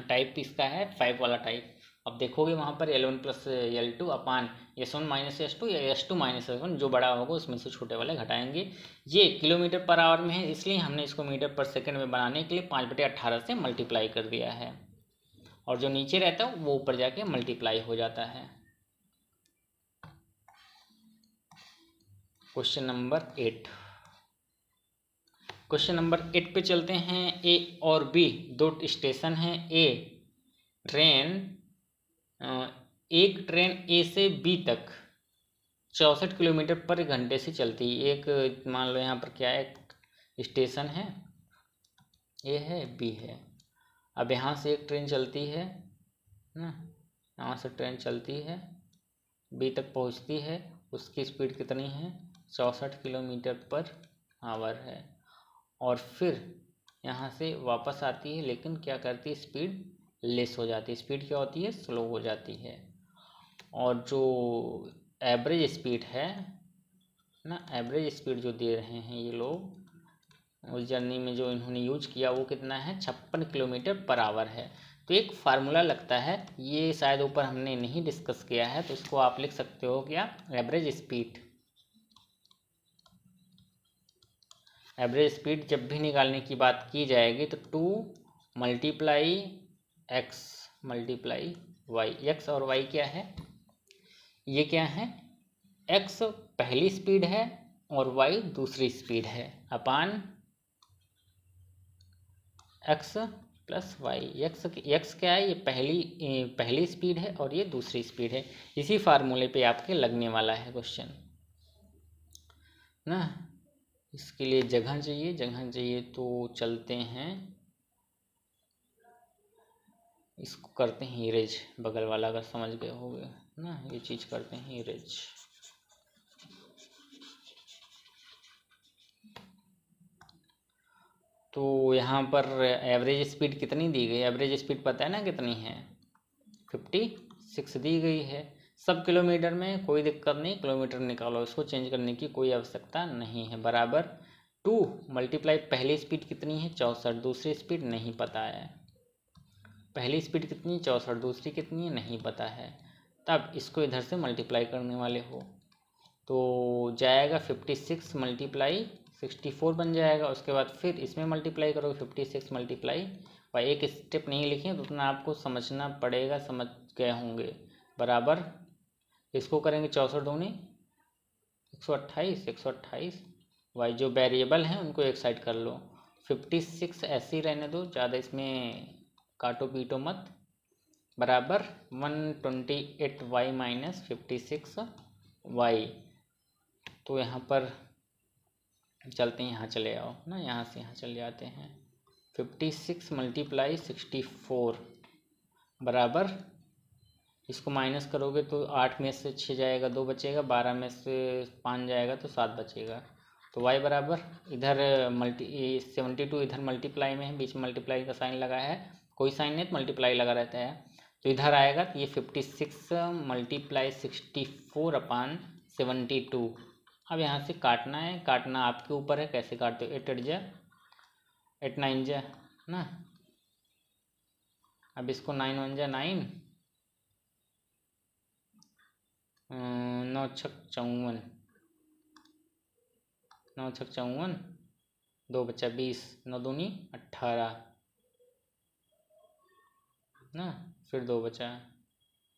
Speaker 1: टाइप इसका है 5 वाला टाइप। अब देखोगे वहाँ पर L1 प्लस L2 अपान S1 माइनस S2 या S2 माइनस S1, जो बड़ा होगा उसमें से छोटे वाले घटाएंगे। ये किलोमीटर पर आवर में है, इसलिए हमने इसको मीटर पर सेकंड में बनाने के लिए 5/18 से मल्टीप्लाई कर दिया है, और जो नीचे रहता है वो ऊपर जाके मल्टीप्लाई हो जाता है। Question number 8। क्वेश्चन नंबर 8 पे चलते हैं। ए और बी दो स्टेशन हैं। एक ट्रेन ए से बी तक 64 किलोमीटर पर घंटे से चलती है। एक मान लो यहाँ पर क्या है, एक स्टेशन है, ए है बी है। अब यहाँ से एक ट्रेन चलती है ना, यहाँ से ट्रेन चलती है, बी तक पहुँचती है, उसकी स्पीड कितनी है, 64 किलोमीटर पर आवर है। और फिर यहाँ से वापस आती है, लेकिन क्या करती है, स्पीड लेस हो जाती है। स्पीड क्या होती है, स्लो हो जाती है। और जो एवरेज स्पीड है ना, एवरेज स्पीड जो दे रहे हैं ये लोग, उस जर्नी में जो इन्होंने यूज किया वो कितना है, 56 किलोमीटर पर आवर है। तो एक फार्मूला लगता है, ये शायद ऊपर हमने नहीं डिस्कस किया है, तो इसको आप लिख सकते हो क्या, एवरेज स्पीड। एवरेज स्पीड जब भी निकालने की बात की जाएगी तो 2 × x × y। x और y क्या है, ये क्या है, x पहली स्पीड है और y दूसरी स्पीड है, अपान x प्लस y। x क्या है, ये पहली स्पीड है और ये दूसरी स्पीड है। इसी फार्मूले पे आपके लगने वाला है क्वेश्चन ना। इसके लिए जगह चाहिए तो चलते हैं, इसको करते हैं इरेज। बगल वाला अगर समझ गए होगे ना, ये चीज़ करते हैं इरेज। तो यहाँ पर एवरेज स्पीड कितनी दी गई, एवरेज स्पीड पता है ना कितनी है, 56 दी गई है। सब किलोमीटर में, कोई दिक्कत नहीं, किलोमीटर निकालो, इसको चेंज करने की कोई आवश्यकता नहीं है। बराबर 2 × पहली स्पीड कितनी है, 64, दूसरी स्पीड नहीं पता है। पहली स्पीड कितनी, 64, दूसरी कितनी है, नहीं पता है। तब इसको इधर से मल्टीप्लाई करने वाले हो तो जाएगा 56 × 64 बन जाएगा। उसके बाद फिर इसमें मल्टीप्लाई करोगे, 56 × एक स्टेप नहीं लिखे तो उतना आपको समझना पड़ेगा, समझ गए होंगे। बराबर इसको करेंगे 64 दूनी 128, वाई जो वेरिएबल हैं उनको एक साइड कर लो। 56 ऐसे ही रहने दो, ज़्यादा इसमें काटो पीटो मत। बराबर 128y - 56y। तो यहाँ पर चलते हैं, यहाँ चले आओ ना, यहाँ से यहाँ चले जाते हैं। 56 × 64 बराबर इसको माइनस करोगे तो 8 में से 6 जाएगा, 2 बचेगा, 12 में से 5 जाएगा तो 7 बचेगा। तो y बराबर इधर 72 इधर मल्टीप्लाई में है, बीच में मल्टीप्लाई का साइन लगा है, कोई साइन नहीं तो मल्टीप्लाई लगा रहता है, तो इधर आएगा तो ये 56 मल्टीप्लाई 64/72। अब यहाँ से काटना है, काटना आपके ऊपर है, कैसे काटते हो, 8 8 जा 8 9 जा ना। अब इसको 9 1 जा 9, 9 6 54, 9 6 54, 2 बचा 20, 9 दूनी 18 ना, फिर 2 बचा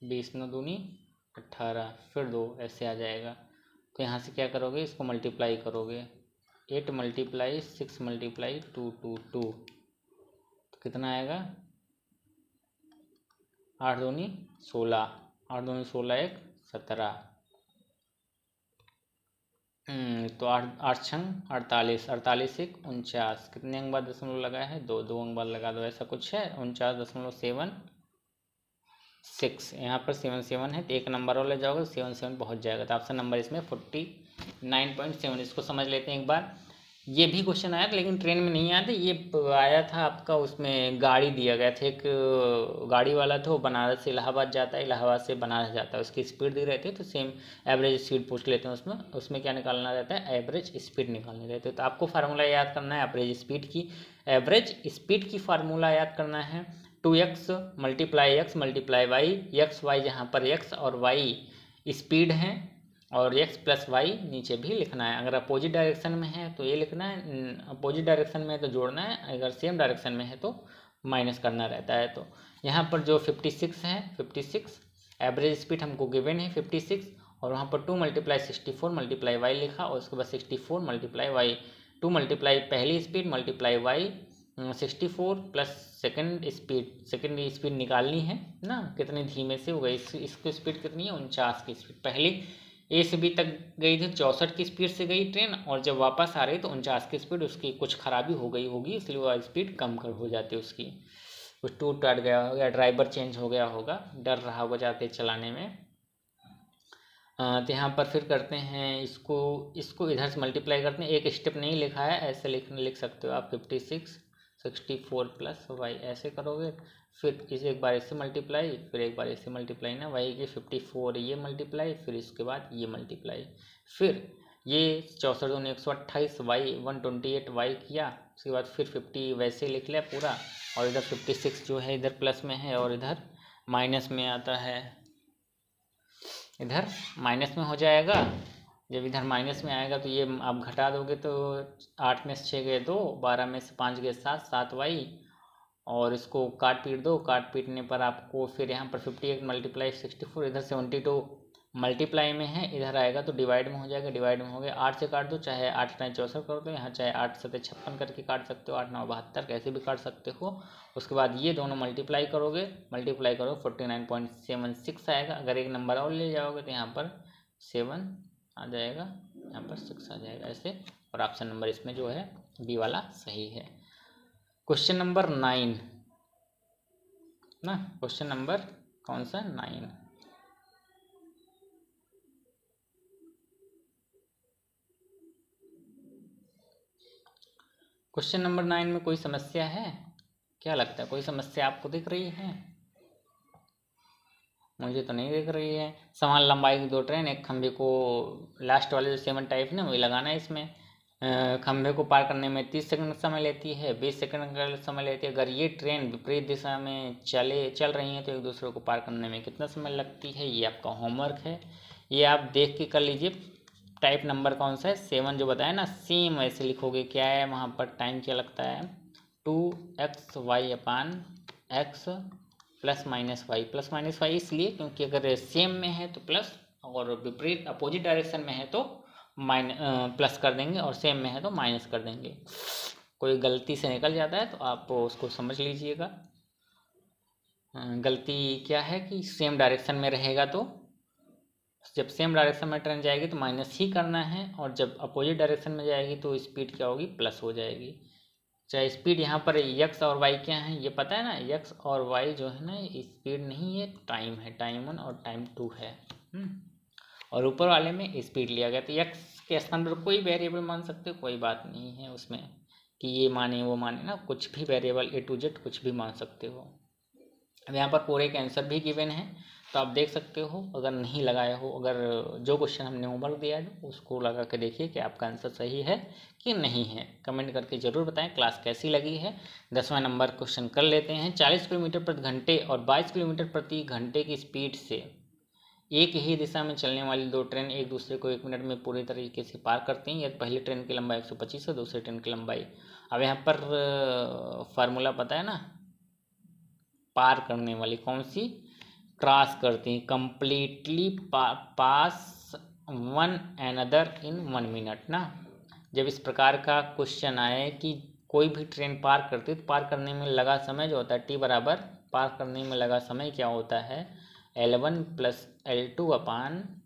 Speaker 1: 20, 9 दूनी 18, फिर 2, ऐसे आ जाएगा। तो यहाँ से क्या करोगे, इसको मल्टीप्लाई करोगे, 8 मल्टीप्लाई 6 मल्टीप्लाई 2 2 2, तो कितना आएगा, 8 दूनी 16, 8 दूनी 16 1 17, तो 8 छंग 48, 48 1 49, कितने अंक बाद दशमलव लगा है, 2 2 अंक बाद लगा दो, ऐसा कुछ है, 49.76। यहाँ पर 7 7 है तो एक नंबर और ले जाओगे तो 7 7 पहुँच जाएगा, तो ऑप्शन नंबर इसमें 49.7। इसको समझ लेते हैं एक बार। ये भी क्वेश्चन आया था लेकिन ट्रेन में नहीं आया था, ये आया था आपका, उसमें गाड़ी दिया गया था, एक गाड़ी वाला था, वो बनारस से इलाहाबाद जाता है, इलाहाबाद से बनारस जाता है, उसकी स्पीड दी रहती है, तो सेम एवरेज स्पीड पूछ लेते हैं उसमें। उसमें क्या निकालना रहता है, एवरेज स्पीड निकालनी रहती है। तो आपको फार्मूला याद करना है एवरेज स्पीड की, एवरेज स्पीड की फार्मूला याद करना है 2x multiply x multiply y, x y जहाँ पर x और y स्पीड है, और x प्लस वाई नीचे भी लिखना है। अगर अपोजिट डायरेक्शन में है तो ये लिखना है, अपोजिट डायरेक्शन में है तो जोड़ना है, अगर सेम डायरेक्शन में है तो माइनस करना रहता है। तो यहाँ पर जो 56 है, 56 एवरेज स्पीड हमको गिवन है 56, और वहाँ पर 2 मल्टीप्लाई 64 मल्टीप्लाई वाई लिखा, और उसके बाद 64 मल्टीप्लाई वाई, 2 मल्टीप्लाई पहली स्पीड multiply y 64 plus second speed निकालनी है ना, कितने धीमे से हो गई, इसकी स्पीड कितनी है, 49 की स्पीड। पहले ए से बी तक गई थी, 64 की स्पीड से गई ट्रेन, और जब वापस आ रही तो 49 की स्पीड, उसकी कुछ खराबी हो गई होगी इसलिए वह स्पीड कम कर हो जाती है उसकी, कुछ टूट टाट गया होगा, ड्राइवर चेंज हो गया होगा, डर रहा होगा जाते चलाने में। तो यहाँ पर फिर करते हैं इसको इधर से मल्टीप्लाई करते हैं, एक स्टेप नहीं लिखा है, ऐसे लिख सकते हो आप, 56 64 प्लस वाई ऐसे करोगे, फिर इसे एक बार इससे मल्टीप्लाई, फिर एक बार इससे मल्टीप्लाई ना, वाई की 54 ये मल्टीप्लाई, फिर इसके बाद ये मल्टीप्लाई, फिर ये 64 दूनी 128 वाई 128 वाई किया, उसके बाद फिर 50 वैसे लिख लिया पूरा, और इधर 56 जो है इधर प्लस में है और इधर माइनस में आता है, इधर माइनस में हो जाएगा। जब इधर माइनस में आएगा तो ये आप घटा दोगे तो 8 में से 6 गए 2, 12 में से 5 गए 7, 7 वाई, और इसको काट पीट दो, काट पीटने पर आपको फिर यहाँ पर 58 मल्टीप्लाई 64, इधर 72 मल्टीप्लाई में है, इधर आएगा तो डिवाइड में हो जाएगा, डिवाइड में हो गया, 8 से काट दो, चाहे 8 9 64 कर दो, यहाँ चाहे 8 7 56 करके काट सकते हो, 8 9 72 कैसे भी काट सकते हो। उसके बाद ये दोनों मल्टीप्लाई करो 49.76 आएगा। अगर एक नंबर और ले जाओगे तो यहाँ पर 7 आ जाएगा, यहाँ पर 6 आ जाएगा ऐसे, और ऑप्शन नंबर इसमें जो है बी वाला सही है। क्वेश्चन नंबर 9 ना, क्वेश्चन नंबर कौन सा, 9। क्वेश्चन नंबर 9 में कोई समस्या है, क्या लगता है, कोई समस्या आपको दिख रही है? मुझे तो नहीं दिख रही है। समान लंबाई की 2 ट्रेन, एक खंभे को, लास्ट वाले जो 7 टाइप ना वही लगाना है इसमें, खंभे को पार करने में 30 सेकंड का समय लेती है, 20 सेकंड का समय लेती है। अगर ये ट्रेन विपरीत दिशा में चल रही है तो एक दूसरे को पार करने में कितना समय लगती है, ये आपका होमवर्क है, ये आप देख के कर लीजिए। टाइप नंबर कौन सा है, 7 जो बताया ना, सेम ऐसे लिखोगे, क्या है वहाँ पर टाइम क्या लगता है, 2xy/x प्लस माइनस वाई इसलिए क्योंकि अगर सेम में है तो प्लस, और विपरीत अपोजिट डायरेक्शन में है तो प्लस कर देंगे, और सेम में है तो माइनस कर देंगे। कोई गलती से निकल जाता है तो आप उसको समझ लीजिएगा। गलती क्या है कि सेम डायरेक्शन में रहेगा तो, जब सेम डायरेक्शन में ट्रेन जाएगी तो माइनस ही करना है, और जब अपोजिट डायरेक्शन में जाएगी तो स्पीड क्या होगी, प्लस हो जाएगी। चाहे स्पीड यहाँ पर यक्स और वाई क्या है ये पता है ना, यक्स और वाई जो है ना स्पीड नहीं है, टाइम है, टाइम 1 और टाइम 2 है। और ऊपर वाले में स्पीड लिया गया, तो यक्स के स्थान पर कोई वेरिएबल मान सकते हो, कोई बात नहीं है उसमें कि ये माने वो माने ना, कुछ भी वेरिएबल A to Z कुछ भी मान सकते हो। अब यहाँ पर पूरे के आंसर भी गिवन है, तो आप देख सकते हो। अगर नहीं लगाए हो, अगर जो क्वेश्चन हमने होमवर्क दिया है उसको लगा के देखिए कि आपका आंसर सही है कि नहीं है। कमेंट करके ज़रूर बताएं क्लास कैसी लगी है। 10वां नंबर क्वेश्चन कर लेते हैं। 40 किलोमीटर प्रति घंटे और 22 किलोमीटर प्रति घंटे की स्पीड से एक ही दिशा में चलने वाली दो ट्रेन एक दूसरे को 1 मिनट में पूरी तरीके से पार करती हैं। यदि पहली ट्रेन की लंबाई 125 है, दूसरी ट्रेन की लंबाई, अब यहाँ पर फार्मूला पता है ना, पार करने वाली कौन सी, क्रॉस करती हैं, completely pass one another in 1 minute ना। जब इस प्रकार का क्वेश्चन आए कि कोई भी ट्रेन पार करती है तो पार करने में लगा समय जो होता है टी बराबर, पार करने में लगा समय क्या होता है, L1 + L2 अपान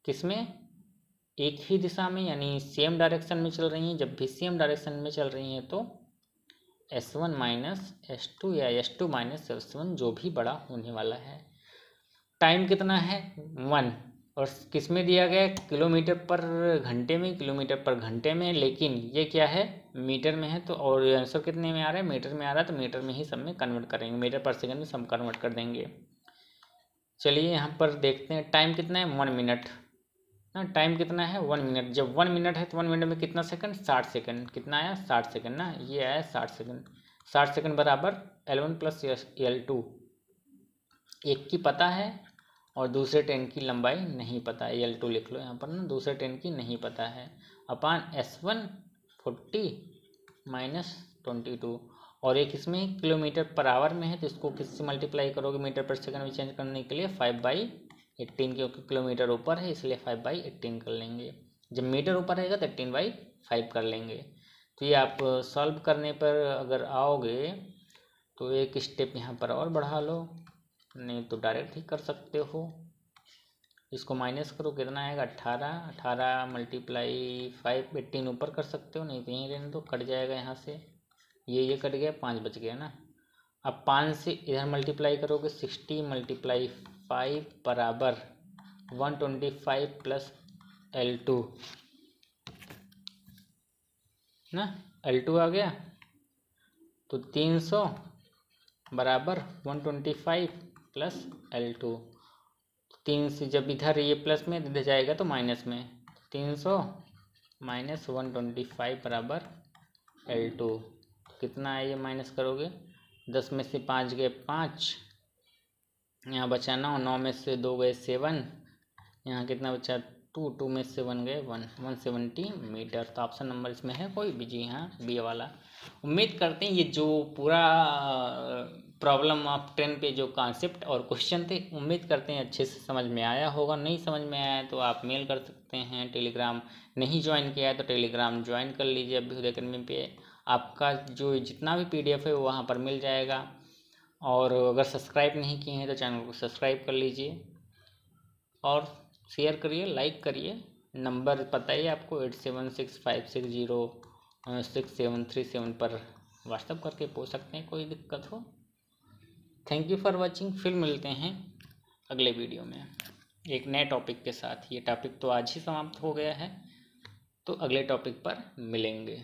Speaker 1: किसमें, एक ही दिशा में, यानी सेम डायरेक्शन में चल रही हैं। जब भी सेम डायरेक्शन में चल रही हैं तो S1 - S2 या S2 - S1 जो भी बड़ा होने वाला है। टाइम कितना है 1, और किस में दिया गया, किलोमीटर पर घंटे में, किलोमीटर पर घंटे में, लेकिन ये क्या है मीटर में है। तो और आंसर कितने में आ रहा है, मीटर में आ रहा है, तो मीटर में ही सब में कन्वर्ट करेंगे, मीटर पर सेकंड में सब कन्वर्ट कर देंगे। चलिए यहाँ पर देखते हैं टाइम कितना है 1 मिनट ना, टाइम कितना है 1 मिनट। जब 1 मिनट है तो 1 मिनट में कितना सेकंड, 60 सेकंड, कितना आया 60 सेकंड ना, ये आया 60 सेकंड। 60 सेकंड बराबर L1 + L2, एक की पता है और दूसरे ट्रेन की लंबाई नहीं पता है, L2 लिख लो यहाँ पर ना, दूसरे ट्रेन की नहीं पता है, अपान S1 40 - 22, और एक इसमें किलोमीटर पर आवर में है तो इसको किससे मल्टीप्लाई करोगे, मीटर पर सेकंड में चेंज करने के लिए 5/18, क्योंकि किलोमीटर ऊपर है इसलिए 5/18 कर लेंगे। जब मीटर ऊपर रहेगा तो 18/5 कर लेंगे। तो ये आप सॉल्व करने पर अगर आओगे तो एक स्टेप यहाँ पर और बढ़ा लो, नहीं तो डायरेक्ट ही कर सकते हो। इसको माइनस करो, कितना आएगा 18, 18 × 5, 18 ऊपर कर सकते हो, नहीं तो यहीं रहने दो, कट जाएगा यहाँ से, ये कट गया, 5 बच गया ना। अब 5 से इधर मल्टीप्लाई करोगे, 60 × 5 बराबर 125 + L2 ना, L2 आ गया, तो 300 बराबर 125 + L2। 3 से जब इधर ये प्लस में, इधर जाएगा तो माइनस में, 300 - 125 बराबर L2, कितना है ये माइनस करोगे, 10 में से 5 गए 5, यहाँ बचा 9, 9 में से 2 गए 7, यहाँ कितना बचा 2, 2 में से 1 गए 1, 170 मीटर। तो ऑप्शन नंबर इसमें है कोई भी, जी हाँ बी वाला। उम्मीद करते हैं ये जो पूरा प्रॉब्लम ऑफ ट्रेन पे जो कॉन्सेप्ट और क्वेश्चन थे, उम्मीद करते हैं अच्छे से समझ में आया होगा। नहीं समझ में आया तो आप मेल कर सकते हैं, टेलीग्राम नहीं ज्वाइन किया है तो टेलीग्राम ज्वाइन कर लीजिए। अभ्युदय अकेडमी पे आपका जो जितना भी PDF है वो वहाँ पर मिल जाएगा। और अगर सब्सक्राइब नहीं किए हैं तो चैनल को सब्सक्राइब कर लीजिए और शेयर करिए, लाइक करिए। नंबर पता ही आपको 8765606737 पर व्हाट्सअप करके पूछ सकते हैं, कोई दिक्कत हो। Thank you for watching. फिर मिलते हैं अगले वीडियो में एक नए टॉपिक के साथ। ये टॉपिक तो आज ही समाप्त हो गया है, तो अगले टॉपिक पर मिलेंगे।